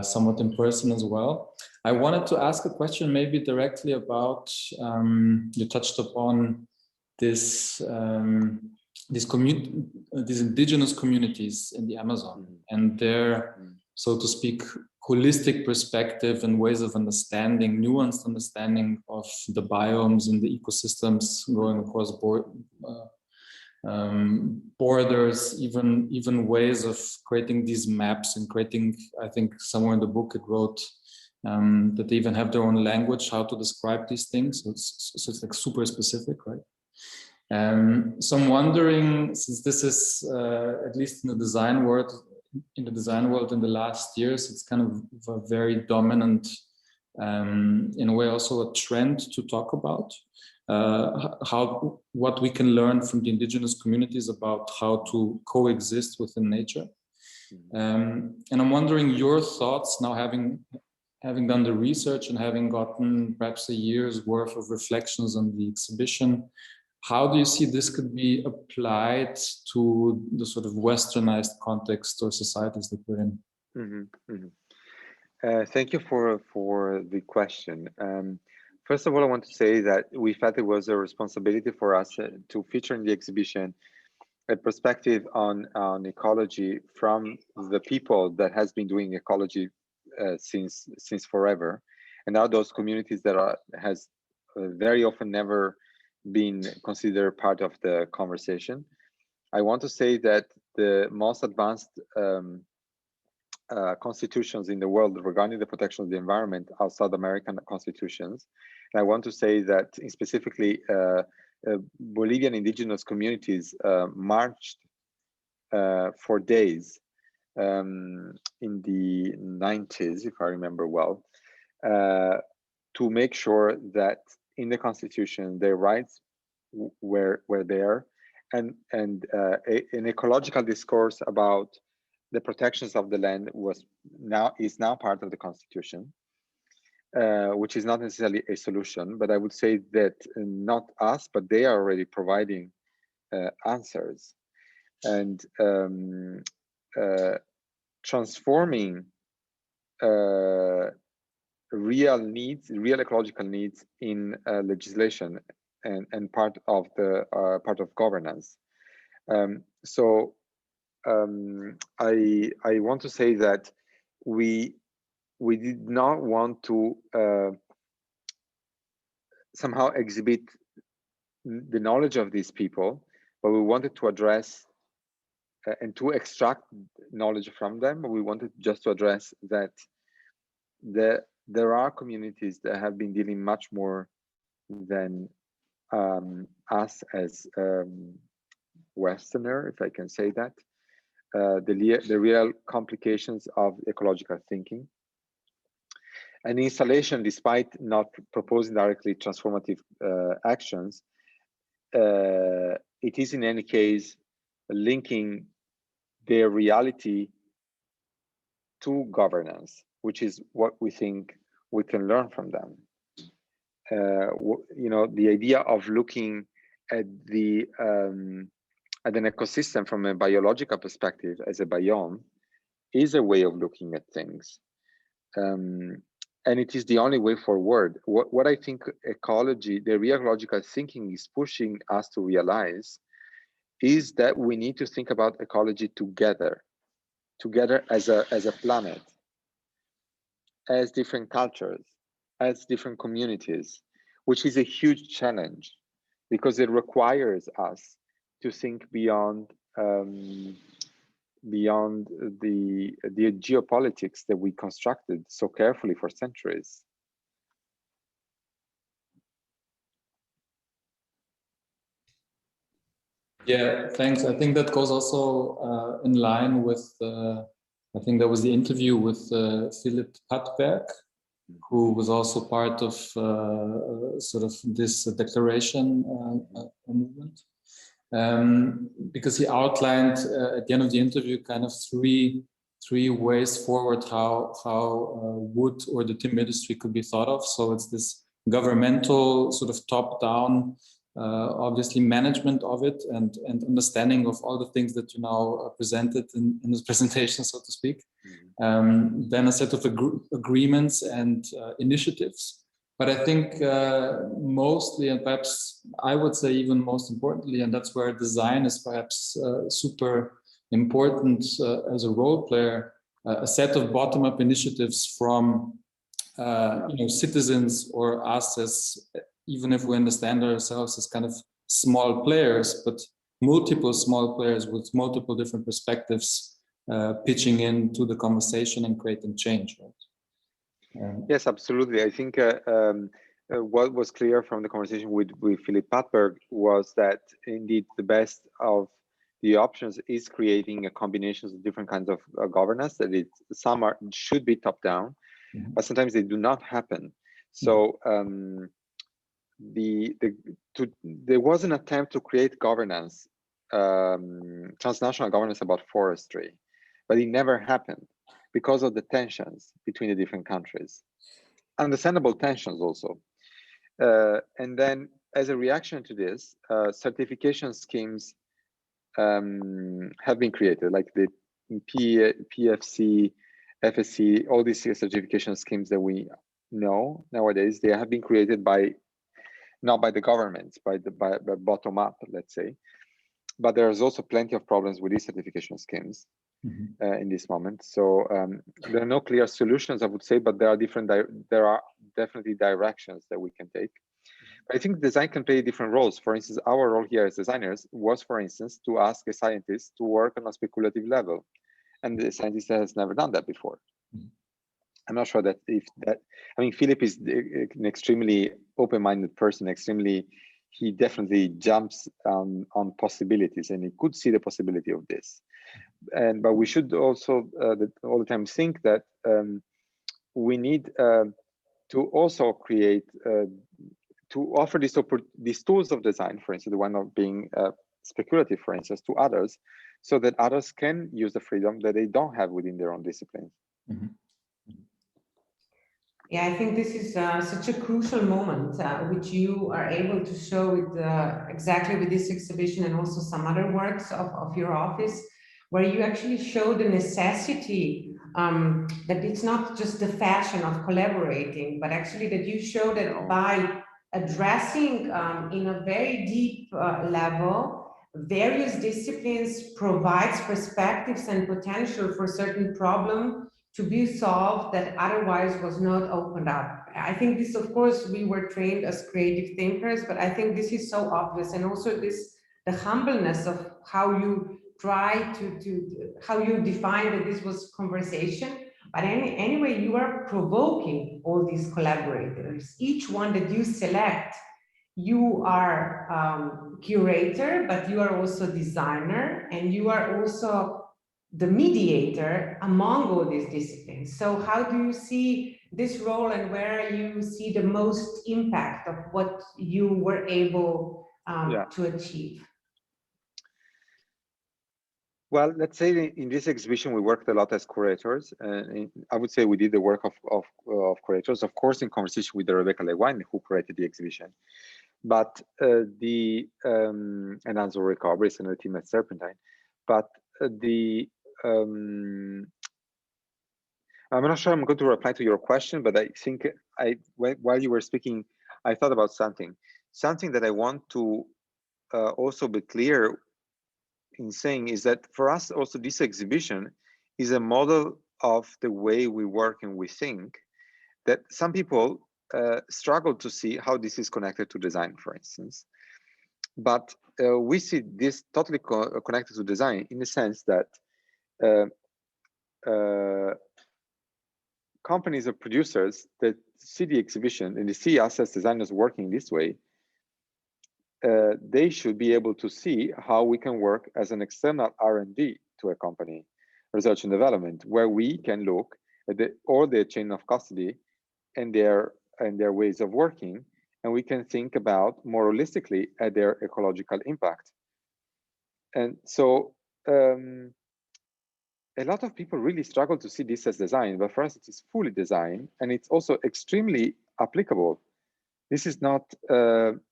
somewhat in person as well. I wanted to ask a question maybe directly about, you touched upon these indigenous communities in the Amazon and their, so to speak, holistic perspective and ways of understanding, nuanced understanding of the biomes and the ecosystems going across borders, even ways of creating these maps and creating, I think somewhere in the book it wrote that they even have their own language, how to describe these things. So it's like super specific, right? So I'm wondering, since this is at least in the design world in the last years, it's kind of a very dominant, in a way also a trend to talk about what we can learn from the indigenous communities about how to coexist within nature. And I'm wondering your thoughts now, having done the research and having gotten perhaps a year's worth of reflections on the exhibition. How do you see this could be applied to the sort of westernized context or societies that we're in? Thank you for the question. First of all, I want to say that we felt it was a responsibility for us to feature in the exhibition a perspective on ecology from the people that has been doing ecology since forever, and now those communities that has very often never been considered part of the conversation. I want to say that the most advanced constitutions in the world regarding the protection of the environment are South American constitutions. And I want to say that specifically Bolivian indigenous communities marched for days in the 90s, if I remember well, to make sure that in the constitution their rights were there, and an ecological discourse about the protections of the land is now part of the constitution, which is not necessarily a solution, but I would say that not us, but they are already providing answers, and transforming real needs, real ecological needs in legislation and part of governance. So I want to say that we did not want to somehow exhibit the knowledge of these people, but we wanted to address and to extract knowledge from them. We wanted just to address that there are communities that have been dealing much more than us as Westerner, if I can say that, the real complications of ecological thinking. And installation, despite not proposing directly transformative actions, it is in any case linking their reality to governance, which is what we think we can learn from them. You know, the idea of looking at an ecosystem from a biological perspective as a biome is a way of looking at things. And it is the only way forward. What I think ecology, the real ecological thinking is pushing us to realize is that we need to think about ecology together as a planet, as different cultures, as different communities, which is a huge challenge because it requires us to think beyond the geopolitics that we constructed so carefully for centuries. Yeah, thanks. I think that goes also in line with, I think that was the interview with Philip Patberg, who was also part of sort of this declaration movement. Because he outlined at the end of the interview kind of three ways forward how wood or the timber industry could be thought of. So it's this governmental sort of top-down, obviously management of it and understanding of all the things that you now presented in this presentation, so to speak. Then a set of agreements and initiatives. But I think mostly, and perhaps I would say even most importantly, and that's where design is perhaps super important as a role player, a set of bottom-up initiatives from citizens or us as, even if we understand ourselves as kind of small players, but multiple small players with multiple different perspectives pitching into the conversation and creating change. Right? Yes, absolutely. I think what was clear from the conversation with Philip Patberg was that indeed the best of the options is creating a combination of different kinds of governance, that some should be top down, but sometimes they do not happen. So there was an attempt to create governance, transnational governance about forestry, but it never happened because of the tensions between the different countries, understandable tensions also. And then as a reaction to this, certification schemes have been created, like the PFC, FSC, all these certification schemes that we know nowadays. They have been created not by the governments, by bottom up, let's say. But there's also plenty of problems with these certification schemes in this moment. So there are no clear solutions, I would say, but there are definitely directions that we can take. I think design can play different roles. For instance, our role here as designers was, for instance, to ask a scientist to work on a speculative level and the scientist has never done that before. I'm not sure that if that, I mean, Philip is an extremely open-minded person, he definitely jumps on possibilities, and he could see the possibility of this. But we should also all the time think that we need to also create, to offer these tools of design, for instance, the one of being speculative, for instance, to others, so that others can use the freedom that they don't have within their own disciplines. Mm-hmm. Yeah, I think this is such a crucial moment, which you are able to show with exactly with this exhibition and also some other works of your office, where you actually show the necessity that it's not just the fashion of collaborating, but actually that you show that by addressing in a very deep level, various disciplines provides perspectives and potential for certain problem to be solved that otherwise was not opened up. I think this, of course, we were trained as creative thinkers, but I think this is so obvious. And also the humbleness of how you try how you define that this was conversation. But anyway, you are provoking all these collaborators. Each one that you select, you are curator, but you are also designer, and you are also the mediator among all these disciplines. So how do you see this role, and where you see the most impact of what you were able to achieve? Well, let's say in this exhibition, we worked a lot as curators. I would say we did the work of curators, of course, in conversation with Rebecca Lewine, who curated the exhibition. But and also Rick Obris and the team at Serpentine. But I'm not sure I'm going to reply to your question, but I think while you were speaking, I thought about something that I want to also be clear in saying is that for us also this exhibition is a model of the way we work and we think, that some people struggle to see how this is connected to design, for instance. But we see this totally connected to design in the sense that companies or producers that see the exhibition and they see us as designers working this way, they should be able to see how we can work as an external R&D to a company, research and development, where we can look at all the chain of custody and their ways of working, and we can think about more holistically at their ecological impact. And so a lot of people really struggle to see this as design, but for us it is fully design, and it's also extremely applicable. This is not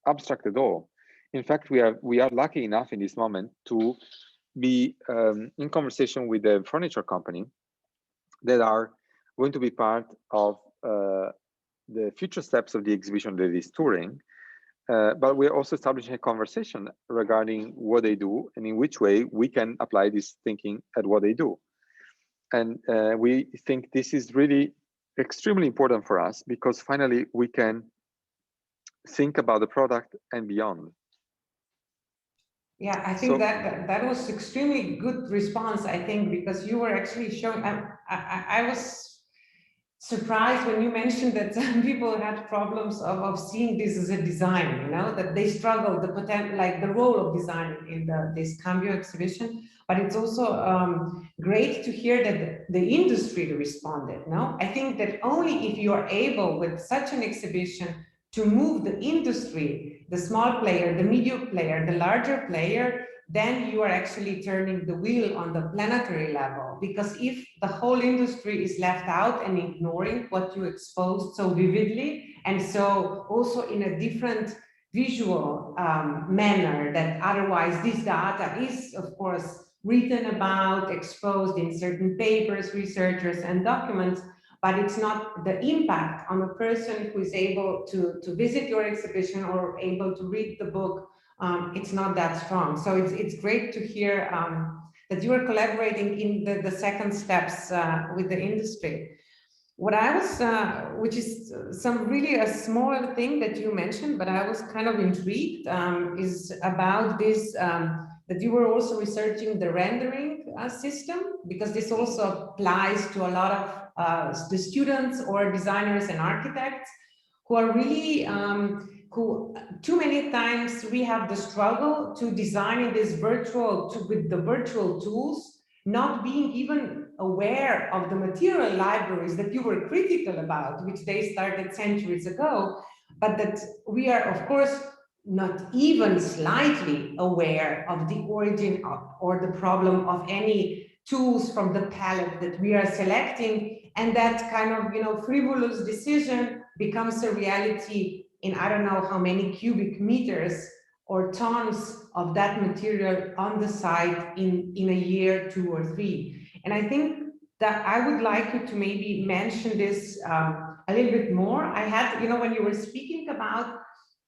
abstract at all. In fact, we are lucky enough in this moment to be in conversation with a furniture company that are going to be part of the future steps of the exhibition that is touring. But we're also establishing a conversation regarding what they do and in which way we can apply this thinking at what they do. And we think this is really extremely important for us, because finally we can think about the product and beyond. Yeah, I think that was extremely good response, I think, because you were actually showing, I was surprised when you mentioned that some people had problems of seeing this as a design, you know, that they struggle, like the role of design in this Cambio exhibition. But it's also great to hear that the industry responded, no? I think that only if you are able with such an exhibition to move the industry, the small player, the medium player, the larger player, then you are actually turning the wheel on the planetary level. Because if the whole industry is left out and ignoring what you exposed so vividly, and so also in a different visual manner that otherwise this data is, of course, written about, exposed in certain papers, researchers, and documents, but it's not the impact on a person who is able to visit your exhibition or able to read the book. It's not that strong. So it's great to hear that you are collaborating in the second steps with the industry. What I was, which is really a small thing that you mentioned, but I was kind of intrigued, is about this, that you were also researching the rendering system, because this also applies to a lot of the students or designers and architects who are really, who too many times we have the struggle to design in this with the virtual tools, not being even aware of the material libraries that you were critical about, which they started centuries ago, but that we are, of course, not even slightly aware of the origin or the problem of any tools from the palette that we are selecting, and that kind of, you know, frivolous decision becomes a reality in I don't know how many cubic meters or tons of that material on the site in a year, 2 or 3. And I think that I would like you to maybe mention this a little bit more. I had, you know, when you were speaking about,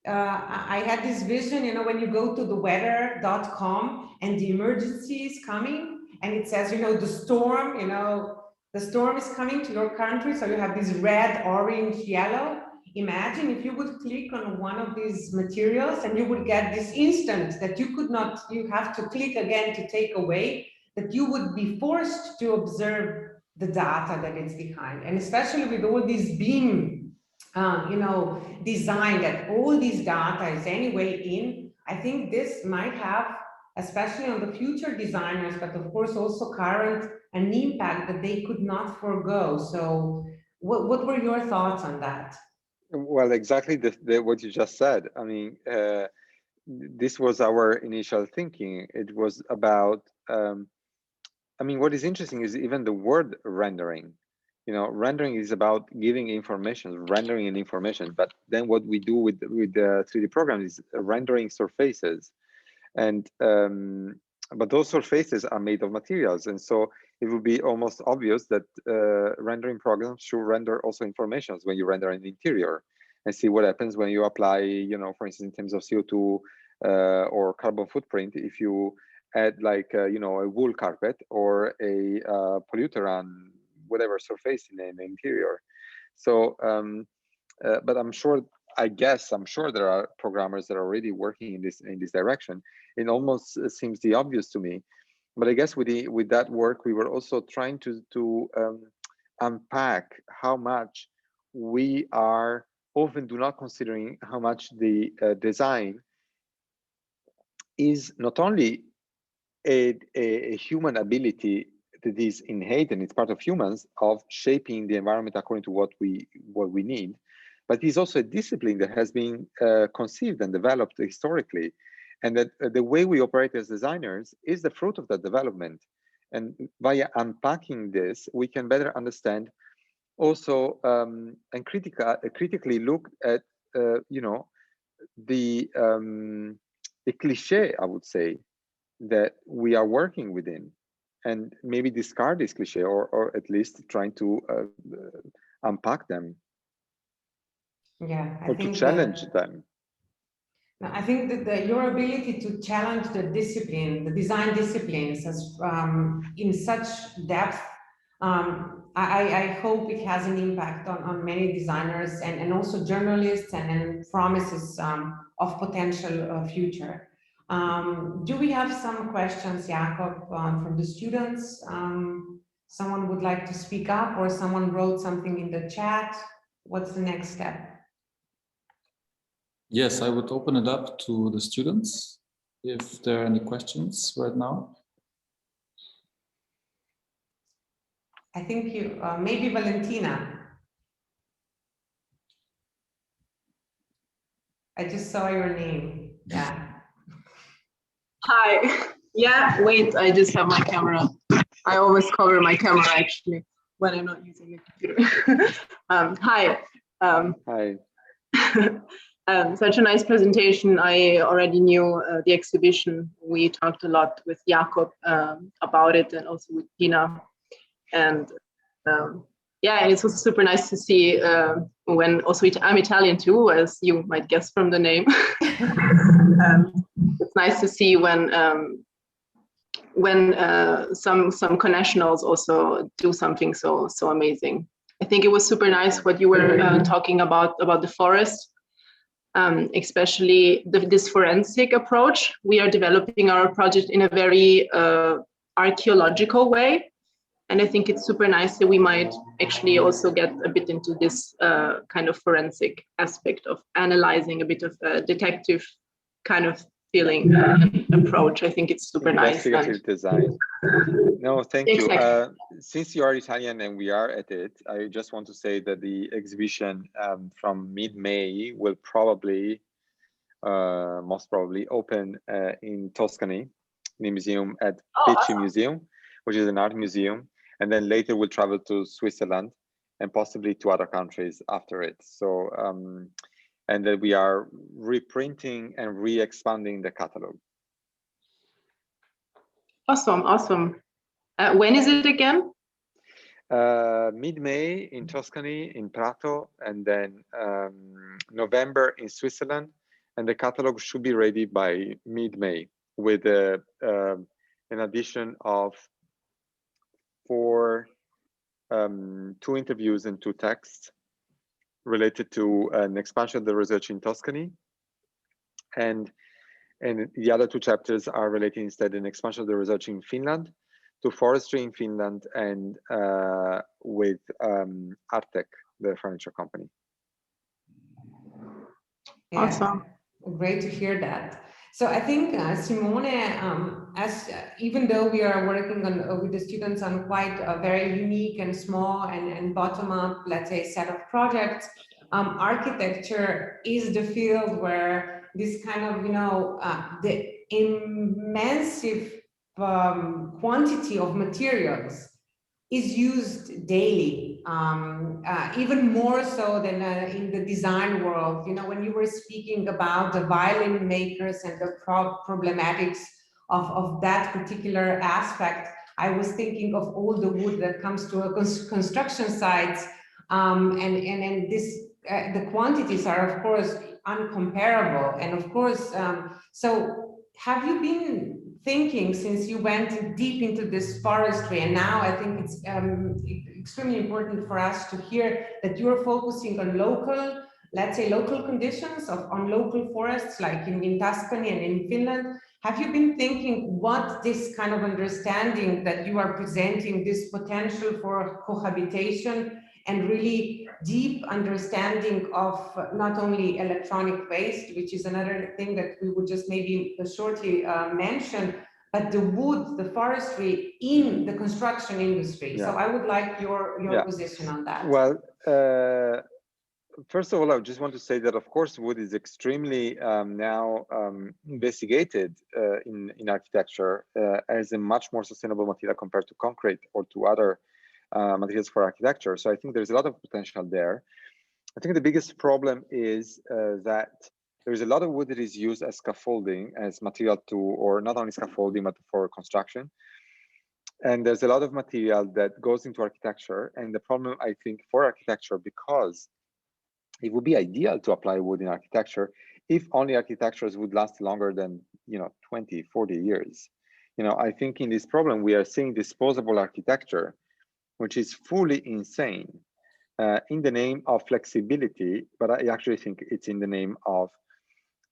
I had this vision, you know, when you go to the weather.com and the emergency is coming and it says, you know, the storm, you know, the storm is coming to your country. So you have this red, orange, yellow. Imagine if you would click on one of these materials and you would get this instant that you could not, you have to click again to take away, that you would be forced to observe the data that is behind. And especially with all these beam, you know, design that all these data is anyway in, I think this might have, especially on the future designers, but of course also current, an impact that they could not forego. So what were your thoughts on that? Well, exactly what you just said. I mean, this was our initial thinking. It was about, I mean, what is interesting is even the word rendering. You know, rendering is about giving information, rendering an information. But then what we do with the 3D program is rendering surfaces. And but those surfaces are made of materials, and so it would be almost obvious that rendering programs should render also information when you render an interior, and see what happens when you apply, you know, for instance, in terms of CO2 or carbon footprint, if you add like you know, a wool carpet or a polluter on whatever surface in an interior. So but I'm sure there are programmers that are already working in this direction. It almost seems the obvious to me, but I guess with that work we were also trying to unpack how much we are often do not considering how much the design is not only a human ability that is innate and it's part of humans of shaping the environment according to what we need, but it's also a discipline that has been conceived and developed historically, and that the way we operate as designers is the fruit of that development. And via unpacking this, we can better understand also and critically look at you know, the cliche, I would say, that we are working within, and maybe discard this cliche, or at least trying to unpack them. Yeah, or to challenge them. I think that your ability to challenge the discipline, the design disciplines, as in such depth, I hope it has an impact on many designers and also journalists and promises of potential future. Do we have some questions, Jakob, from the students? Someone would like to speak up, or someone wrote something in the chat? What's the next step? Yes, I would open it up to the students if there are any questions right now. I think you, maybe Valentina. I just saw your name. Yeah. Hi. Yeah, wait, I just have my camera. I always cover my camera actually when I'm not using the computer. Hi. Hi. Such a nice presentation. I already knew the exhibition. We talked a lot with Jakob about it, and also with Tina. And yeah, and it's also super nice to see when also I'm Italian too, as you might guess from the name. It's nice to see when some connationals also do something so amazing. I think it was super nice what you were talking about the forest. Especially this forensic approach. We are developing our project in a very archaeological way. And I think it's super nice that we might actually also get a bit into this kind of forensic aspect of analyzing, a bit of a detective kind of feeling approach. I think it's super nice. Investigative design. No, thank you. Since you are Italian and we are at it, I just want to say that the exhibition from mid-May will probably, most probably, open in Tuscany, in a museum at Pecci Museum, which is an art museum. And then later we'll travel to Switzerland and possibly to other countries after it. So, and that we are reprinting and re-expanding the catalog. Awesome, awesome. When is it again? Mid-May in Tuscany, in Prato, and then November in Switzerland. And the catalog should be ready by mid-May with an addition of 2 interviews and 2 texts related to an expansion of the research in Tuscany, and the other 2 chapters are related instead an expansion of the research in Finland, to forestry in Finland, and with Artec, the furniture company. Yeah. Awesome. Great to hear that. So I think Simone, even though we are working on with the students on quite a very unique and small and bottom-up, let's say, set of projects, architecture is the field where this kind of, the immense quantity of materials is used daily, even more so than in the design world. When you were speaking about the violin makers and the problematics of that particular aspect, I was thinking of all the wood that comes to a construction sites, and this the quantities are of course uncomparable. And of course, so have you been thinking, since you went deep into this forestry, and now I think it's extremely important for us to hear that you're focusing on local, let's say, local conditions on local forests, like in Tuscany and in Finland. Have you been thinking what this kind of understanding that you are presenting, this potential for cohabitation and really deep understanding of not only electronic waste, which is another thing that we would just maybe shortly mention, but the wood, the forestry in the construction industry. Yeah. So I would like your position on that. Well, first of all, I just want to say that, of course, wood is extremely now investigated in architecture as a much more sustainable material compared to concrete or to other materials for architecture. So I think there's a lot of potential there. I think the biggest problem is that there is a lot of wood that is used as scaffolding, as material to, or not only scaffolding, but for construction. And there's a lot of material that goes into architecture. And the problem, I think, for architecture, because it would be ideal to apply wood in architecture if only architectures would last longer than 20, 40 years. I think in this problem, we are seeing disposable architecture, which is fully insane in the name of flexibility, but I actually think it's in the name of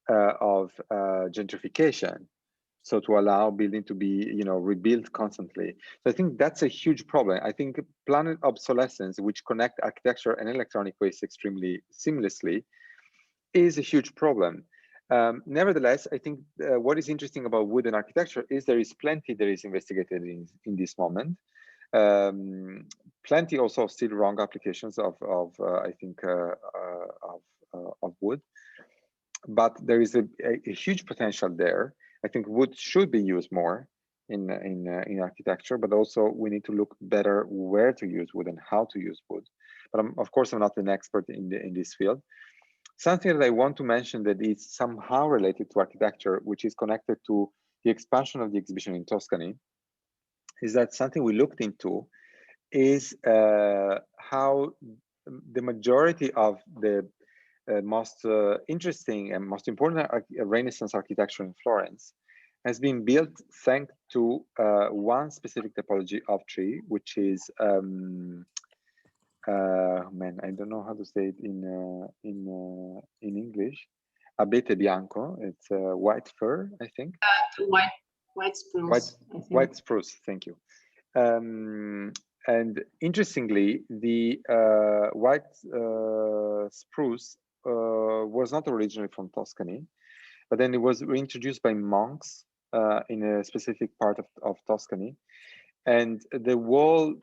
gentrification. So to allow building to be, rebuilt constantly. So I think that's a huge problem. I think planned obsolescence, which connect architecture and electronic waste extremely seamlessly, is a huge problem. Nevertheless, I think what is interesting about wood and architecture is there is plenty that is investigated in this moment. Plenty also of still wrong applications of wood, but there is a huge potential there. I think wood should be used more in architecture, but also we need to look better where to use wood and how to use wood. But of course, I'm not an expert in this field. Something that I want to mention that is somehow related to architecture, which is connected to the expansion of the exhibition in Tuscany, is that something we looked into is how the majority of the most interesting and most important Renaissance architecture in Florence has been built thanks to one specific typology of tree, which is I don't know how to say it in English. Abete bianco. It's white fir, I think. White White spruce, I think. White spruce, thank you. And interestingly, the white spruce was not originally from Tuscany, but then it was reintroduced by monks in a specific part of Tuscany. And the whole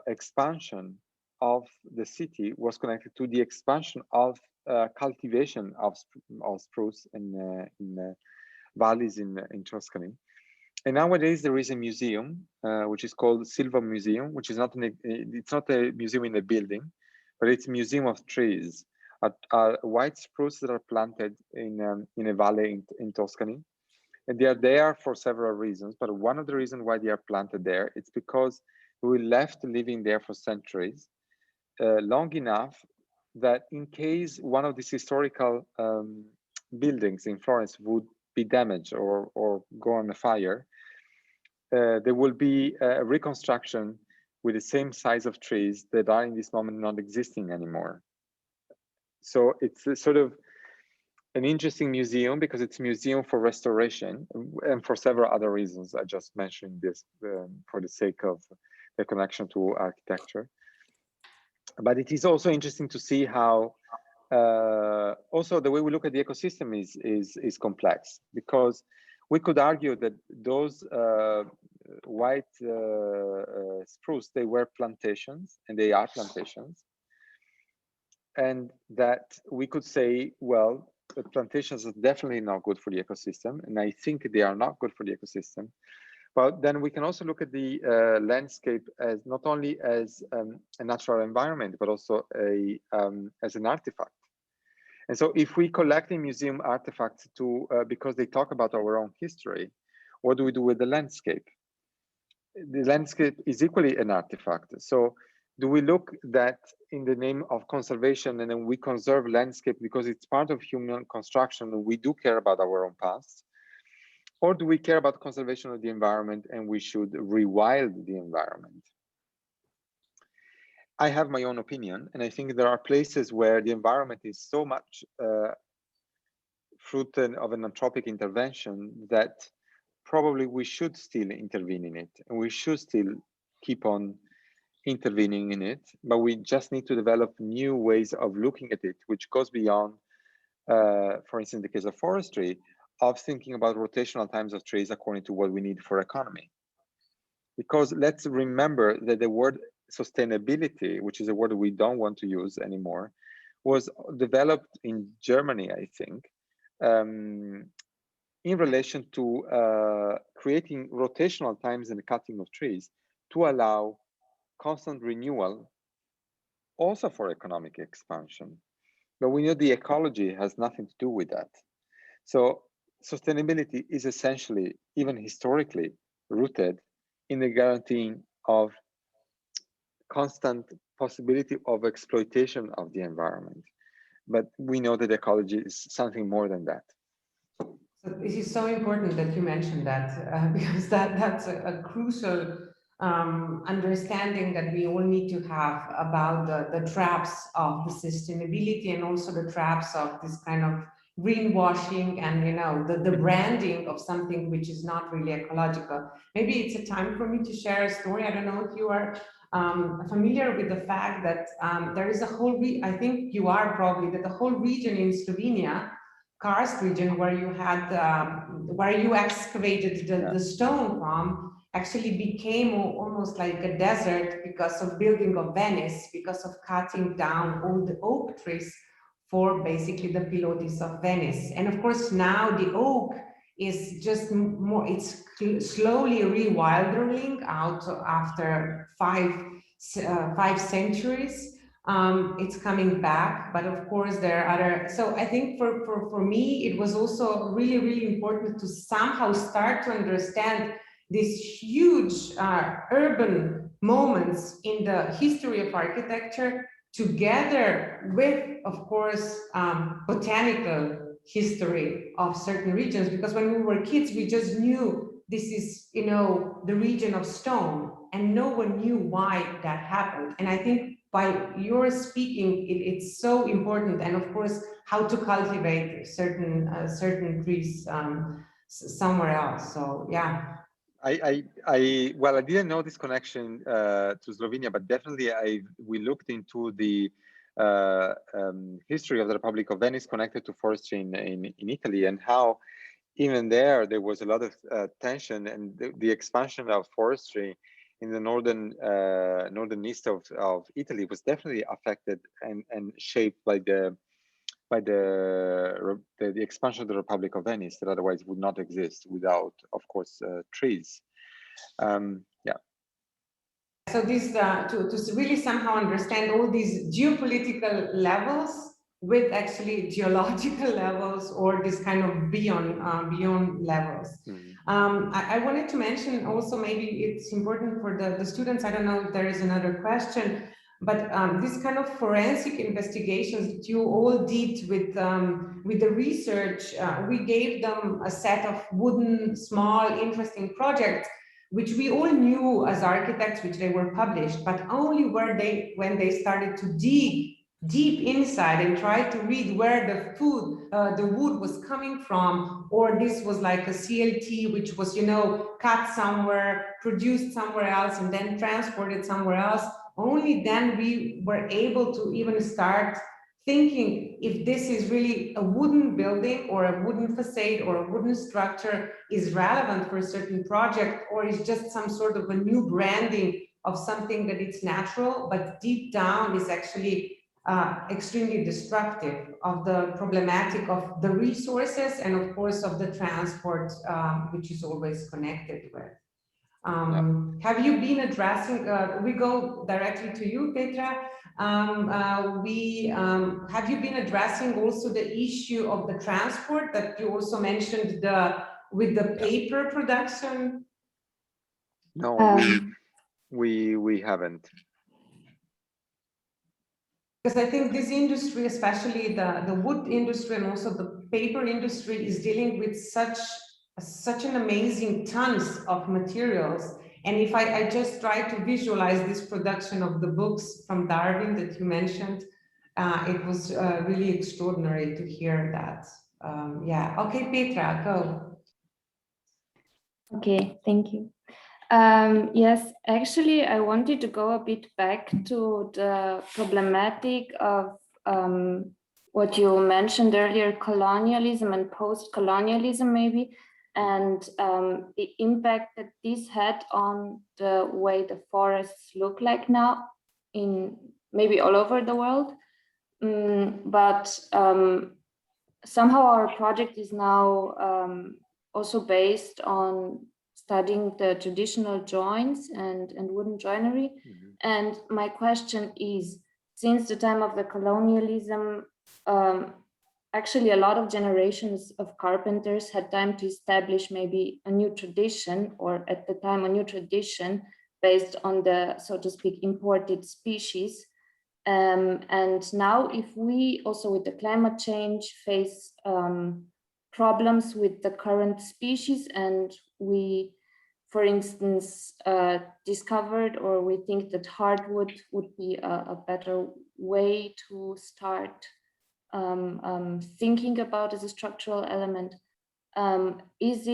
expansion of the city was connected to the expansion of cultivation of spruce in valleys in Tuscany. And nowadays there is a museum which is called Silva Museum, which is not it's not a museum in a building, but it's a museum of trees, white spruce that are planted in a valley in Tuscany. And they are there for several reasons, but one of the reasons why they are planted there, it's because we left living there for centuries, long enough that in case one of these historical buildings in Florence would be damaged or go on a fire, there will be a reconstruction with the same size of trees that are in this moment not existing anymore. So it's a sort of an interesting museum because it's a museum for restoration and for several other reasons. I just mentioned this for the sake of the connection to architecture. But it is also interesting to see how also the way we look at the ecosystem is complex, because we could argue that those white spruce, they were plantations, and they are plantations, and that we could say, well, the plantations are definitely not good for the ecosystem, and I think they are not good for the ecosystem. But then we can also look at the landscape as not only as a natural environment, but also as an artifact. And so if we collect in museum artifacts because they talk about our own history, what do we do with the landscape? The landscape is equally an artifact. So do we look that in the name of conservation and then we conserve landscape because it's part of human construction and we do care about our own past? Or do we care about conservation of the environment and we should rewild the environment? I have my own opinion, and I think there are places where the environment is so much fruit of an anthropic intervention that probably we should still intervene in it, and we should still keep on intervening in it, but we just need to develop new ways of looking at it, which goes beyond, for instance, the case of forestry, of thinking about rotational times of trees according to what we need for economy. Because let's remember that the word sustainability, which is a word we don't want to use anymore, was developed in Germany, I think, in relation to creating rotational times in the cutting of trees to allow constant renewal, also for economic expansion. But we know the ecology has nothing to do with that. So sustainability is essentially, even historically, rooted in the guaranteeing of constant possibility of exploitation of the environment. But we know that ecology is something more than that. So this is so important that you mentioned that, because that's a crucial understanding that we all need to have about the traps of the sustainability and also the traps of this kind of greenwashing and, you know, the branding of something which is not really ecological. Maybe it's a time for me to share a story. I don't know if you are familiar with the fact that there is a whole, I think you are probably, that the whole region in Slovenia, karst region, where you had, where you excavated the stone from, actually became almost like a desert because of building of Venice, because of cutting down all the oak trees for basically the pilotis of Venice. And of course, now the oak is just more, it's slowly rewildering out after five centuries. It's coming back, but of course there are other, so I think for me, it was also really, really important to somehow start to understand these huge urban moments in the history of architecture together with, of course, botanical history of certain regions, because when we were kids, we just knew this is, you know, the region of stone, and no one knew why that happened. And I think by your speaking, it's so important, and of course, how to cultivate certain trees somewhere else. So yeah. Well, I didn't know this connection to Slovenia, but definitely we looked into the history of the Republic of Venice connected to forestry in Italy, and how even there was a lot of tension, and the expansion of forestry in the northern east of Italy was definitely affected and shaped by the expansion of the Republic of Venice, that otherwise would not exist without, of course, trees. Yeah. So this to really somehow understand all these geopolitical levels with actually geological levels, or this kind of beyond levels. Mm-hmm. I wanted to mention also, maybe it's important for the students, I don't know if there is another question, but this kind of forensic investigations that you all did with the research, we gave them a set of wooden, small, interesting projects, which we all knew as architects, which they were published, but only when they started to dig deep inside and try to read where the wood was coming from, or this was like a CLT, which was, cut somewhere, produced somewhere else, and then transported somewhere else. Only then we were able to even start thinking if this is really a wooden building or a wooden facade or a wooden structure is relevant for a certain project, or is just some sort of a new branding of something that it's natural, but deep down is actually extremely destructive of the problematic of the resources and of course of the transport, which is always connected with. Have you been addressing, we go directly to you, Petra. Have you been addressing also the issue of the transport that you also mentioned with the paper production? No, we haven't. Because I think this industry, especially the wood industry and also the paper industry, is dealing with such an amazing tons of materials. And if I just try to visualize this production of the books from Darwin that you mentioned, it was really extraordinary to hear that. Yeah. Okay, Petra, go. Okay, thank you. Yes, actually, I wanted to go a bit back to the problematic of what you mentioned earlier, colonialism and post-colonialism maybe, and the impact that this had on the way the forests look like now in maybe all over the world. But somehow our project is now also based on studying the traditional joints and wooden joinery. Mm-hmm. And my question is, since the time of the colonialism, actually a lot of generations of carpenters had time to establish maybe a new tradition, or at the time a new tradition based on the, so to speak, imported species. And now if we also with the climate change face problems with the current species, and we, for instance, discovered, or we think that hardwood would be a better way to start thinking about as a structural element. Is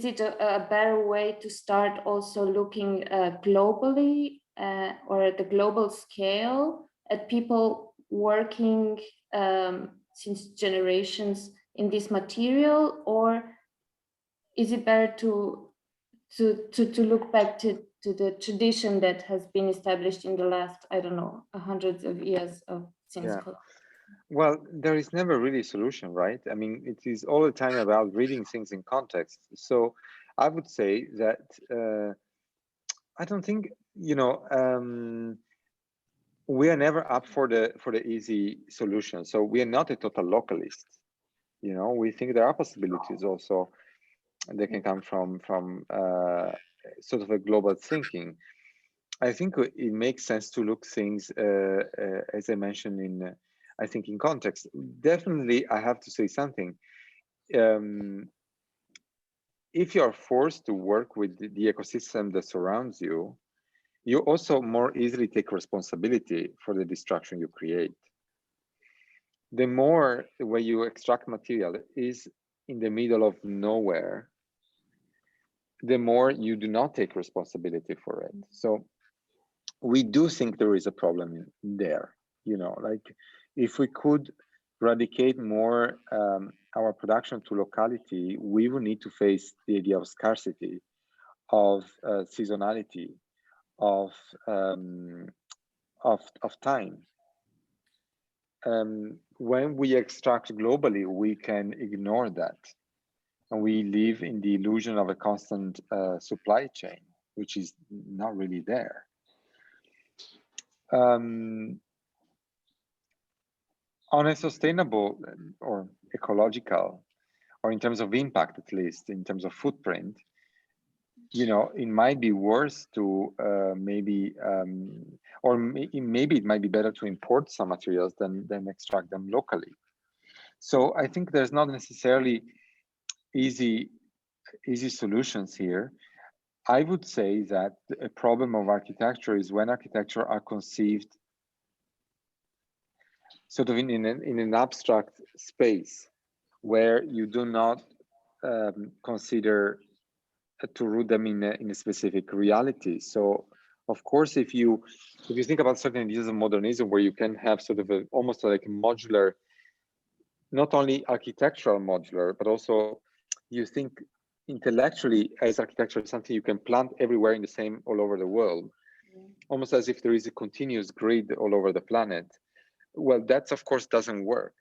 it a better way to start also looking globally or at the global scale at people working since generations in this material, or is it better to look back to the tradition that has been established in the last, I don't know, hundreds of years of since? Yeah. Well, there is never really a solution, right? I mean, it is all the time about reading things in context. So I would say that I don't think, we are never up for the easy solution. So we are not a total localist. We think there are possibilities also that can come from sort of a global thinking. I think it makes sense to look things, as I mentioned, in context. Definitely, I have to say something. If you are forced to work with the ecosystem that surrounds you, you also more easily take responsibility for the destruction you create. The more the way you extract material is in the middle of nowhere, the more you do not take responsibility for it. So we do think there is a problem there, you know, like if we could eradicate more our production to locality, we will need to face the idea of scarcity, of seasonality, of time. When we extract globally, we can ignore that, and we live in the illusion of a constant supply chain, which is not really there. On a sustainable or ecological, or in terms of impact, at least in terms of footprint, you know, it might be worse to maybe it might be better to import some materials than extract them locally. So I think there's not necessarily easy solutions here. I would say that a problem of architecture is when architecture are conceived sort of in an abstract space where you do not consider to root them in a specific reality. So of course, if you think about certain ideas of modernism where you can have sort of almost like a modular, not only architectural modular, but also you think intellectually as architecture is something you can plant everywhere in the same all over the world, almost as if there is a continuous grid all over the planet. Well, that of course doesn't work.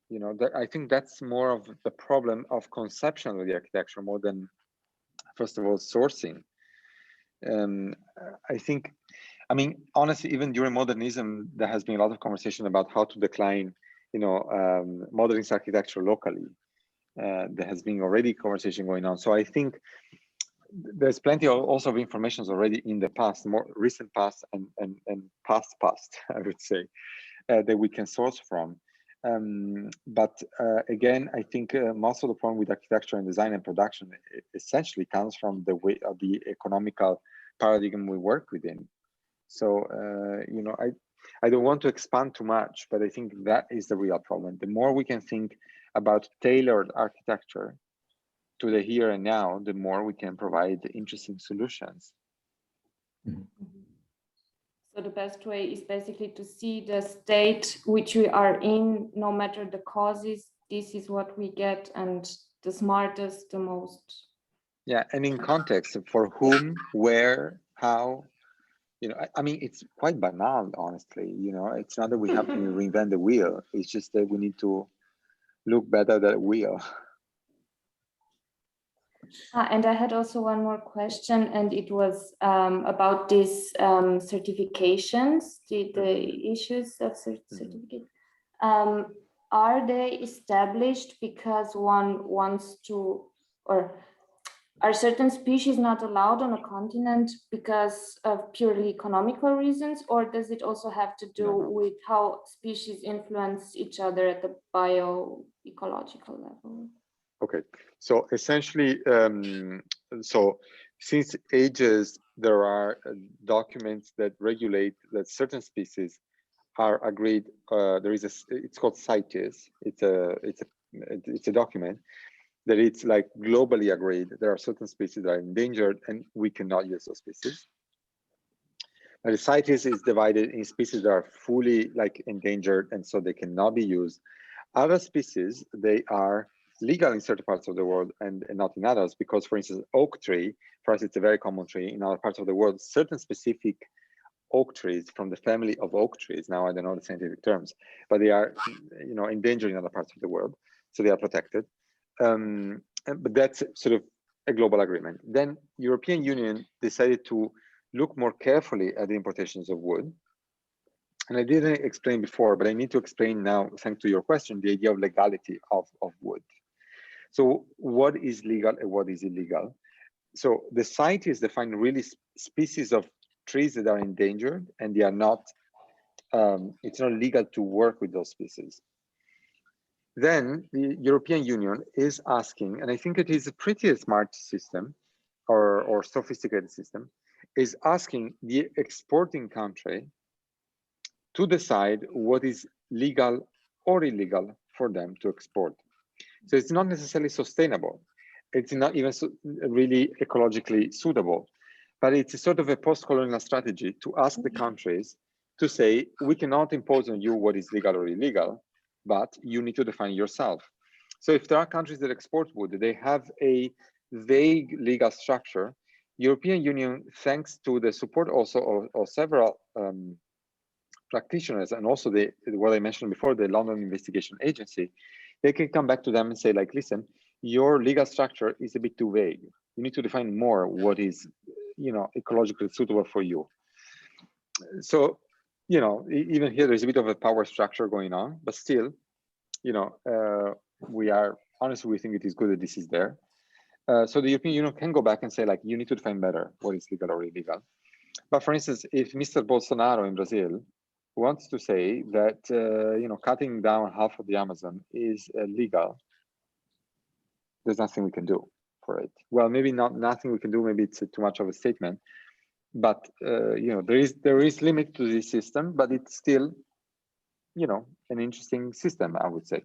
You know, I think that's more of the problem of conception of the architecture more than, first of all, sourcing. I mean, honestly, even during modernism, there has been a lot of conversation about how to decline, you know, modernist architecture locally. There has been already conversation going on. So I think there's plenty also of information already in the past, more recent past and past, I would say, that we can source from. But again, I think most of the problem with architecture and design and production essentially comes from the way of the economical paradigm we work within. So, you know, I don't want to expand too much, but I think that is the real problem. The more we can think about tailored architecture to the here and now, the more we can provide interesting solutions. Mm-hmm. So the best way is basically to see the state which we are in, no matter the causes, this is what we get, and the smartest, the most. Yeah, and in context, for whom, where, how, you know, I mean, it's quite banal, honestly, you know, it's not that we have to reinvent the wheel, it's just that we need to look better at that wheel. And I had also one more question, and it was about these certifications, the issues of certificate. Are they established because one wants to, or are certain species not allowed on a continent because of purely economical reasons, or does it also have to do with how species influence each other at the bioecological level? Okay, so essentially, so since ages, there are documents that regulate that certain species are agreed. There is it's called CITES. It's a document that it's like globally agreed. There are certain species that are endangered, and we cannot use those species. And the CITES is divided in species that are fully like endangered, and so they cannot be used. Other species, they are legal in certain parts of the world and not in others, because for instance, oak tree, for us, it's a very common tree. In other parts of the world, certain specific oak trees from the family of oak trees, now I don't know the scientific terms, but they are, you know, endangered in other parts of the world, so they are protected. But that's sort of a global agreement. Then European Union decided to look more carefully at the importations of wood. And I didn't explain before, but I need to explain now, thanks to your question, the idea of legality of wood. So what is legal and what is illegal? So the CITES define really species of trees that are endangered, and they are not, it's not legal to work with those species. Then the European Union is asking, and I think it is a pretty smart system or sophisticated system, is asking the exporting country to decide what is legal or illegal for them to export. So it's not necessarily sustainable. It's not even really ecologically suitable, but it's a sort of a post-colonial strategy to ask the countries to say, we cannot impose on you what is legal or illegal, but you need to define yourself. So if there are countries that export wood, they have a vague legal structure. European Union, thanks to the support also of several practitioners, and also what I mentioned before, the London Investigation Agency, they can come back to them and say, like, listen, your legal structure is a bit too vague. You need to define more what is, ecologically suitable for you. So, even here, there's a bit of a power structure going on, but still, we think it is good that this is there. So the European Union can go back and say, like, you need to define better what is legal or illegal. But for instance, if Mr. Bolsonaro in Brazil wants to say that, cutting down half of the Amazon is legal, there's nothing we can do for it. Well, maybe nothing we can do, maybe it's too much of a statement, but, there is limit to this system, but it's still, an interesting system, I would say.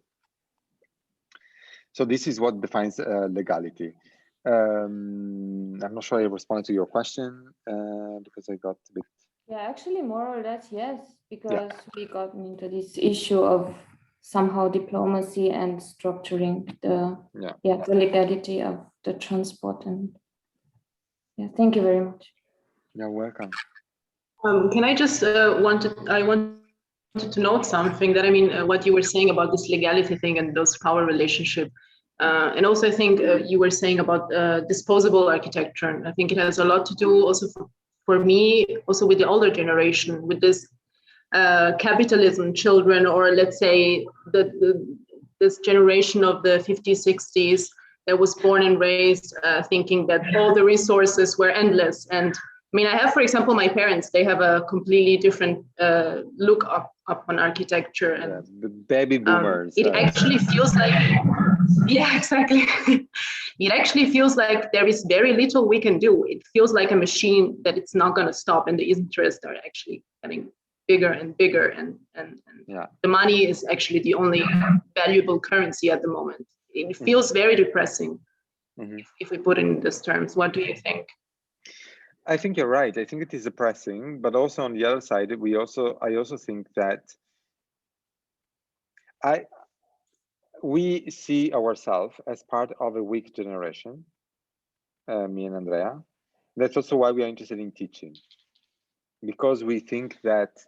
So this is what defines legality. I'm not sure I responded to your question because I got a bit. Yeah, actually, more or less, yes, because we got into this issue of somehow diplomacy and structuring the legality of the transport. And thank you very much. You're welcome. Can I just wanted to note something that, what you were saying about this legality thing and those power relationship. And also, I think you were saying about disposable architecture. And I think it has a lot to do also for me, also with the older generation, with this capitalism children, or let's say this generation of the 50s, 60s that was born and raised thinking that all the resources were endless. And I have, for example, my parents, they have a completely different look upon architecture. And the baby boomers. It actually feels like, exactly. It actually feels like there is very little we can do. It feels like a machine that it's not going to stop, and the interests are actually getting bigger and bigger. And the money is actually the only valuable currency at the moment. It feels very depressing if we put it in these terms. What do you think? I think you're right. I think it is depressing, but also on the other side, I also think that we see ourselves as part of a weak generation, me and Andrea. That's also why we are interested in teaching, because we think that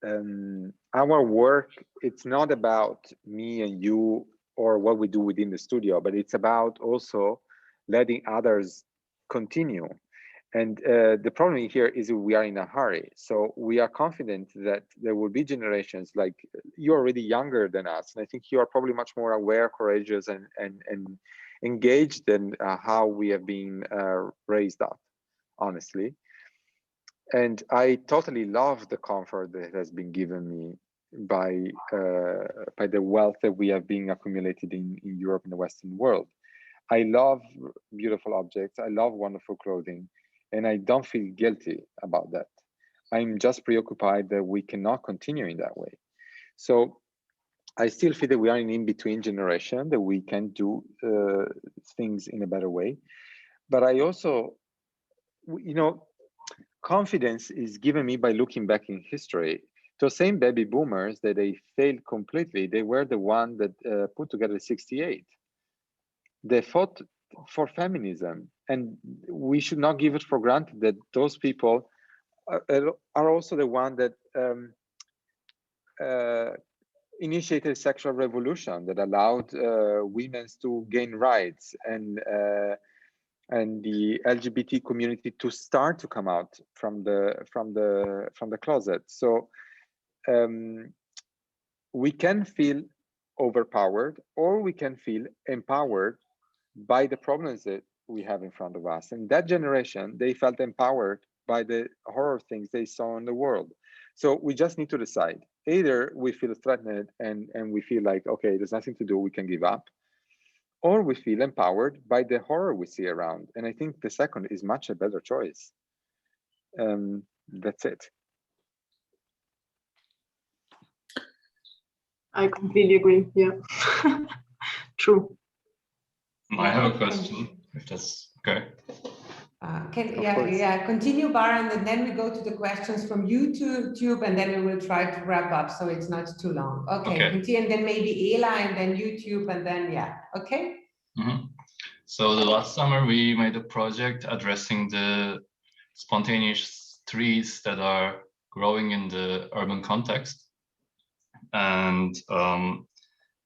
our work, it's not about me and you or what we do within the studio, but it's about also letting others continue. And the problem here is we are in a hurry. So we are confident that there will be generations, like you're already younger than us. And I think you are probably much more aware, courageous, and engaged than how we have been raised up, honestly. And I totally love the comfort that has been given me by the wealth that we have been accumulated in Europe and the Western world. I love beautiful objects. I love wonderful clothing. And I don't feel guilty about that. I'm just preoccupied that we cannot continue in that way. So I still feel that we are in in-between generation, that we can do things in a better way. But I also, confidence is given me by looking back in history. Those same baby boomers that they failed completely, they were the one that put together 68. They fought for feminism, and we should not give it for granted that those people are also the one that initiated a sexual revolution that allowed women to gain rights, and the LGBT community to start to come out from the closet. So we can feel overpowered, or we can feel empowered by the problems that we have in front of us. And that generation, they felt empowered by the horror things they saw in the world. So we just need to decide. Either we feel threatened and we feel like, okay, there's nothing to do, we can give up, or we feel empowered by the horror we see around. And I think the second is much a better choice. That's it. I completely agree. Yeah, true. I have a question, if that's okay. Continue, Baran, and then we go to the questions from YouTube, and then we will try to wrap up so it's not too long. Okay. Continue, and then maybe Ela, and then YouTube, and then okay. So the last summer we made a project addressing the spontaneous trees that are growing in the urban context, and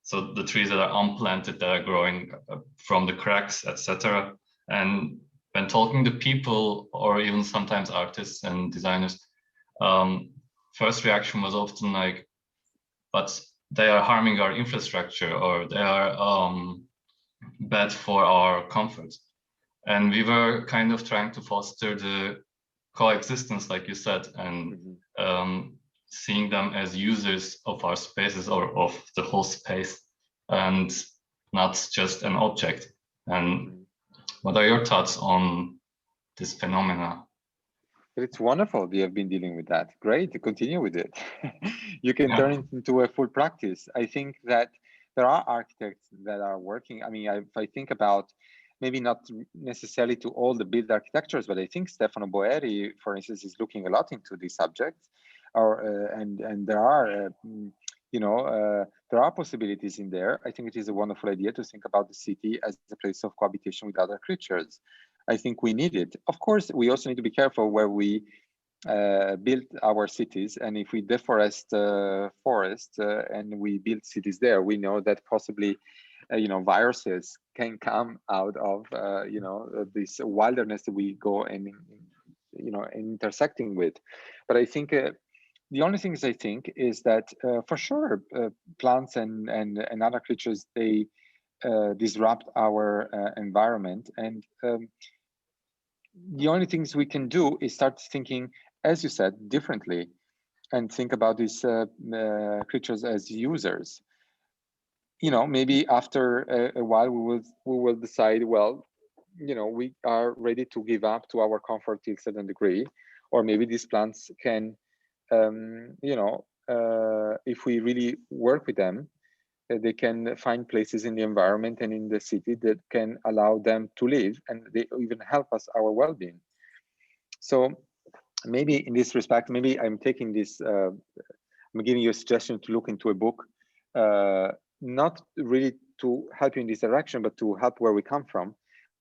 so the trees that are unplanted, that are growing from the cracks, etc. And when talking to people, or even sometimes artists and designers, first reaction was often like, but they are harming our infrastructure, or they are bad for our comfort. And we were kind of trying to foster the coexistence, like you said, and seeing them as users of our spaces, or of the whole space, and not just an object. And what are your thoughts on this phenomena? It's wonderful you have been dealing with that. Great, to continue with it. You can turn it into a full practice. I think that there are architects that are working. I mean, if I think about, maybe not necessarily to all the built architectures, but I think Stefano Boeri, for instance, is looking a lot into these subjects. And there are, there are possibilities in there. I think it is a wonderful idea to think about the city as a place of cohabitation with other creatures. I think we need it. Of course, we also need to be careful where we build our cities. And if we deforest forests and we build cities there, we know that possibly, viruses can come out of, this wilderness that we go and, intersecting with. But I think the only things I think is that for sure, plants and other creatures, they disrupt our environment. And the only things we can do is start thinking, as you said, differently, and think about these creatures as users. Maybe after a while we will decide, well, we are ready to give up to our comfort to a certain degree, or maybe these plants can, if we really work with them, they can find places in the environment and in the city that can allow them to live, and they even help us, our well-being. So maybe in this respect, maybe I'm taking this, I'm giving you a suggestion to look into a book, not really to help you in this direction, but to help where we come from,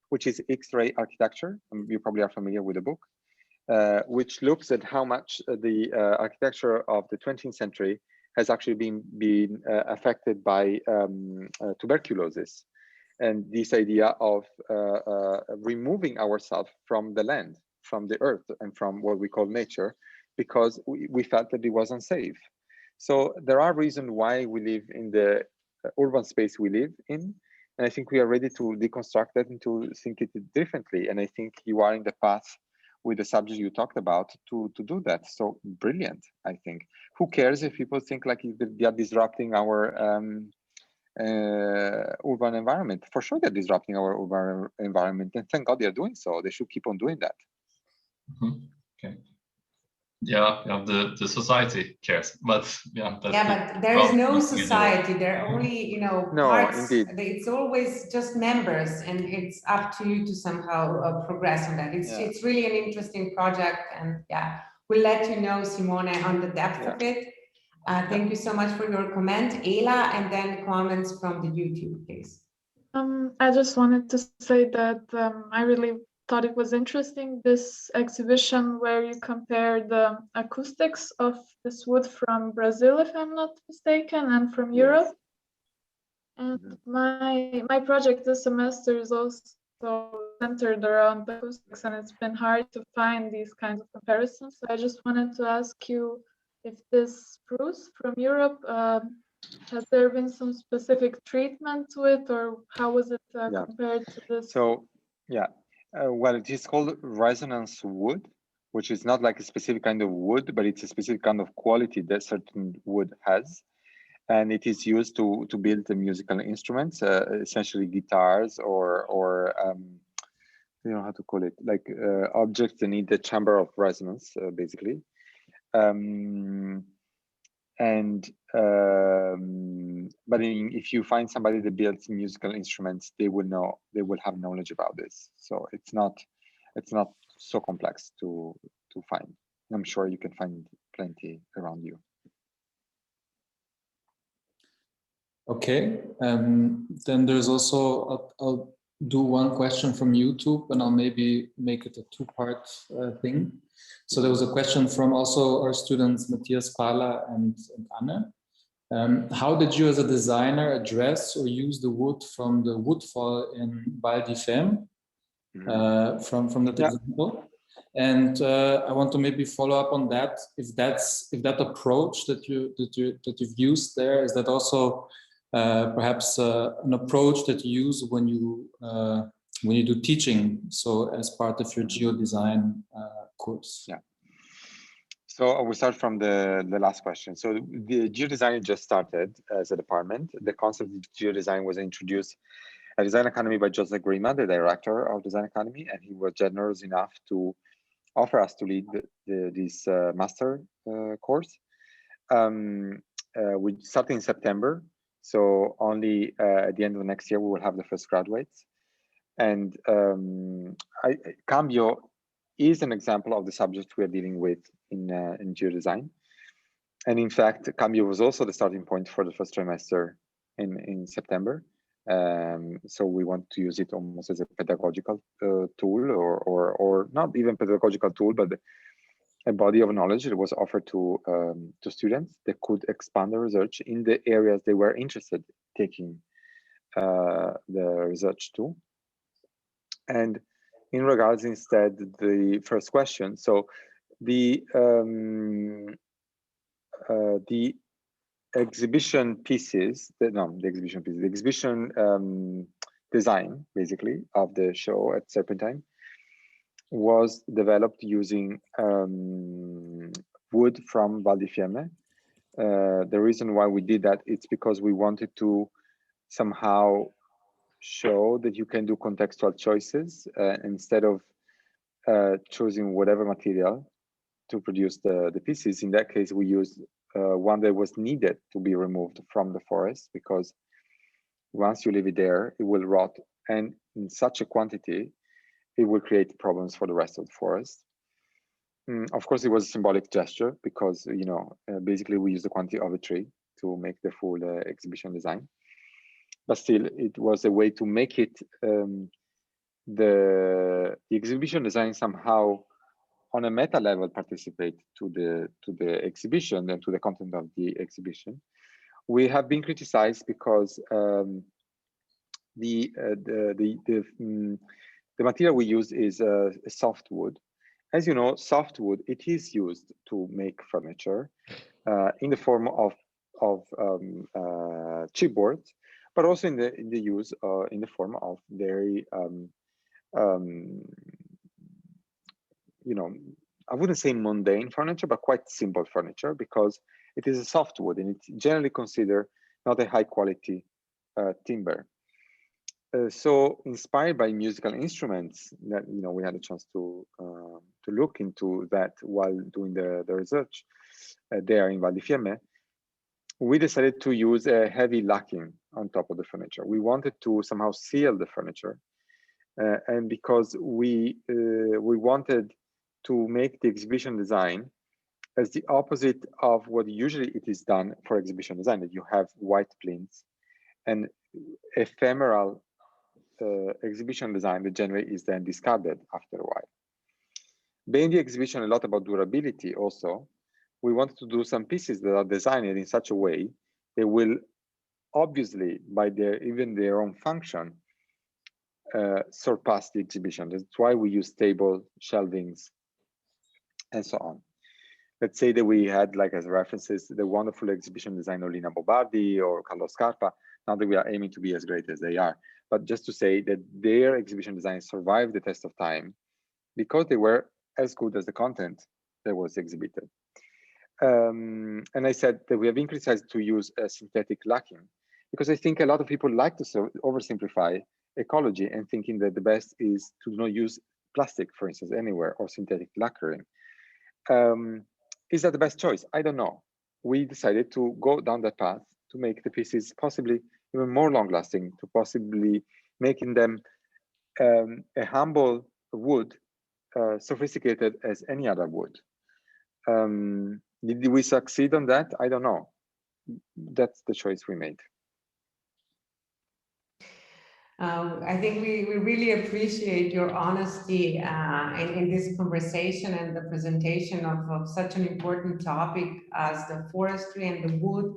which is X-ray architecture. You probably are familiar with the book, which looks at how much the architecture of the 20th century has actually been affected by tuberculosis, and this idea of removing ourselves from the land, from the earth, and from what we call nature, because we felt that it was unsafe. So there are reasons why we live in the urban space we live in, and I think we are ready to deconstruct that and to think it differently. And I think you are in the path with the subject you talked about to do that. So brilliant, I think. Who cares if people think like they are disrupting our urban environment? For sure they're disrupting our urban environment, and thank God they're doing so. They should keep on doing that. Okay. Yeah, the society cares, but but there is no society. There are only, parts. Indeed. It's always just members, and it's up to you to somehow progress on that. It's really an interesting project, and we'll let you know, Simone, on the depth of it. Thank you so much for your comment, Ela, and then comments from the YouTube, please. I just wanted to say that I really thought it was interesting, this exhibition where you compare the acoustics of this wood from Brazil, if I'm not mistaken, and from Europe. And my project this semester is also centered around the acoustics, and it's been hard to find these kinds of comparisons. So I just wanted to ask you if this spruce from Europe, has there been some specific treatment to it, or how was it compared to this? So, well, it is called resonance wood, which is not like a specific kind of wood, but it's a specific kind of quality that certain wood has. And it is used to build the musical instruments, essentially guitars or I don't know how to call it, like objects that need the chamber of resonance, basically. And but if you find somebody that builds musical instruments, they will have knowledge about this. So it's not so complex to find. I'm sure you can find plenty around you. Okay, then there's also, I'll do one question from YouTube, and I'll maybe make it a two-part thing. So there was a question from also our students, Matthias Pala and Anne. How did you as a designer address or use the wood from the woodfall in Val di Femme, from that example? And I want to maybe follow up on that. If that approach that you've used there, is that also perhaps an approach that you use when you do teaching, so as part of your geodesign course? Yeah. So I will start from the last question. So the geodesign just started as a department. The concept of geodesign was introduced at Design Academy by Joseph Grima, the director of Design Academy, and he was generous enough to offer us to lead this master course. We started in September, so only at the end of next year we will have the first graduates. And Cambio is an example of the subject we are dealing with in geodesign. And in fact, Cambio was also the starting point for the first trimester in September. So we want to use it almost as a pedagogical tool, or not even pedagogical tool, but a body of knowledge that was offered to students that could expand their research in the areas they were interested in taking the research to. And in regards instead the first question, so the exhibition pieces, the exhibition design basically of the show at Serpentine was developed using wood from Val di Fiemme. The reason why we did that, it's because we wanted to somehow show that you can do contextual choices instead of choosing whatever material to produce the pieces. In that case, we used one that was needed to be removed from the forest, because once you leave it there, it will rot, and in such a quantity, it will create problems for the rest of the forest. Of course, it was a symbolic gesture, because basically we used the quantity of a tree to make the full exhibition design. But still, it was a way to make it the exhibition design somehow on a meta level participate to the exhibition and to the content of the exhibition. We have been criticized because the material we use is a soft wood. As you know, soft wood, it is used to make furniture in the form of chipboard, but also in the use in the form of very I wouldn't say mundane furniture, but quite simple furniture, because it is a soft wood and it's generally considered not a high quality timber. So inspired by musical instruments, that we had a chance to look into that while doing the research there in Val di Fiemme, we decided to use a heavy lacking on top of the furniture. We wanted to somehow seal the furniture, and because we wanted to make the exhibition design as the opposite of what usually it is done for exhibition design, that you have white plinths and ephemeral exhibition design that generally is then discarded after a while. Being the exhibition a lot about durability also, we wanted to do some pieces that are designed in such a way they will obviously, by even their own function, surpass the exhibition. That's why we use table shelvings and so on. Let's say that we had, like as references, the wonderful exhibition design of Lina Bobardi or Carlo Scarpa, not that we are aiming to be as great as they are, but just to say that their exhibition design survived the test of time because they were as good as the content that was exhibited. And I said that we have been criticized to use a synthetic lacking, because I think a lot of people like to oversimplify ecology and thinking that the best is to not use plastic, for instance, anywhere, or synthetic lacquering. Is that the best choice? I don't know. we decided to go down that path to make the pieces possibly even more long-lasting, to possibly making them a humble wood, sophisticated as any other wood. Did we succeed on that? I don't know. That's the choice we made. I think we really appreciate your honesty in this conversation and the presentation of such an important topic as the forestry and the wood.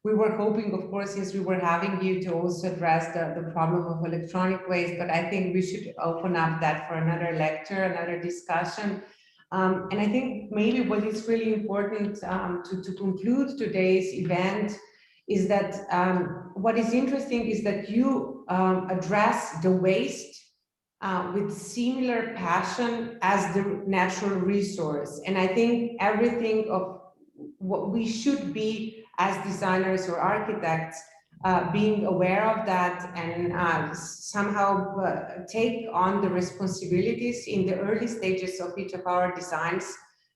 We were hoping, of course, since we were having you, to also address the problem of electronic waste, but I think we should open up that for another lecture, another discussion. And I think maybe what is really important to conclude today's event is that what is interesting is that you address the waste with similar passion as the natural resource. And I think everything of what we should be as designers or architects, being aware of that and somehow take on the responsibilities in the early stages of each of our designs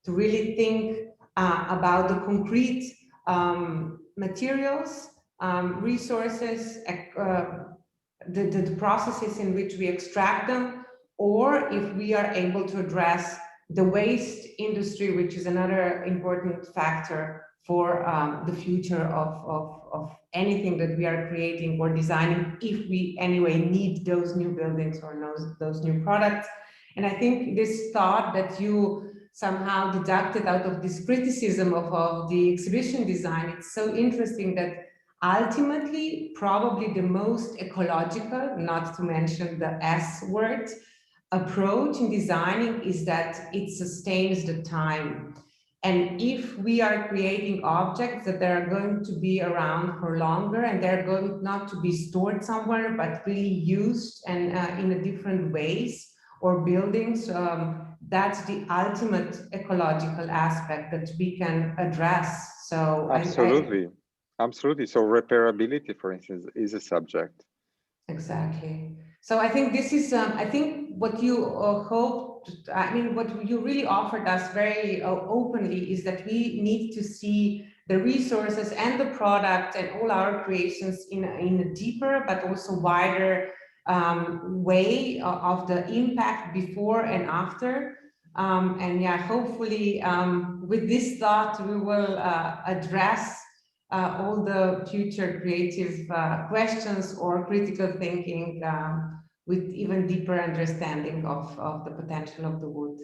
to really think about the concrete materials, resources, the processes in which we extract them, or if we are able to address the waste industry, which is another important factor for the future of anything that we are creating or designing, if we anyway need those new buildings or those new products. And I think this thought that you somehow deducted out of this criticism of the exhibition design, it's so interesting that ultimately probably the most ecological, not to mention the S word, approach in designing is that it sustains the time. And if we are creating objects that are going to be around for longer and they're going not to be stored somewhere, but really used and in a different ways, or buildings, that's the ultimate ecological aspect that we can address. So absolutely, absolutely. So repairability, for instance, is a subject. Exactly. So I think this is, I think what you hoped, I mean, what you really offered us very openly is that we need to see the resources and the product and all our creations in a deeper but also wider way of the impact before and after. And yeah, hopefully with this thought, we will address all the future creative questions or critical thinking with even deeper understanding of the potential of the wood.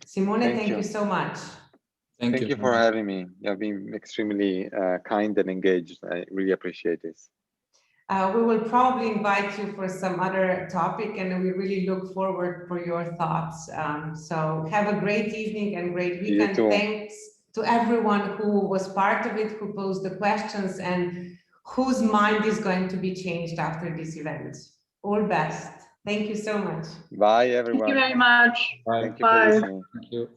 Simone, thank you so much. Thank you for having me. You have been extremely kind and engaged. I really appreciate this. We will probably invite you for some other topic, and we really look forward for your thoughts. So have a great evening and great weekend. Thanks to everyone who was part of it, who posed the questions, and whose mind is going to be changed after this event. All best. Thank you so much. Bye, everyone. Thank you very much. Bye. Thank you for listening. Thank you.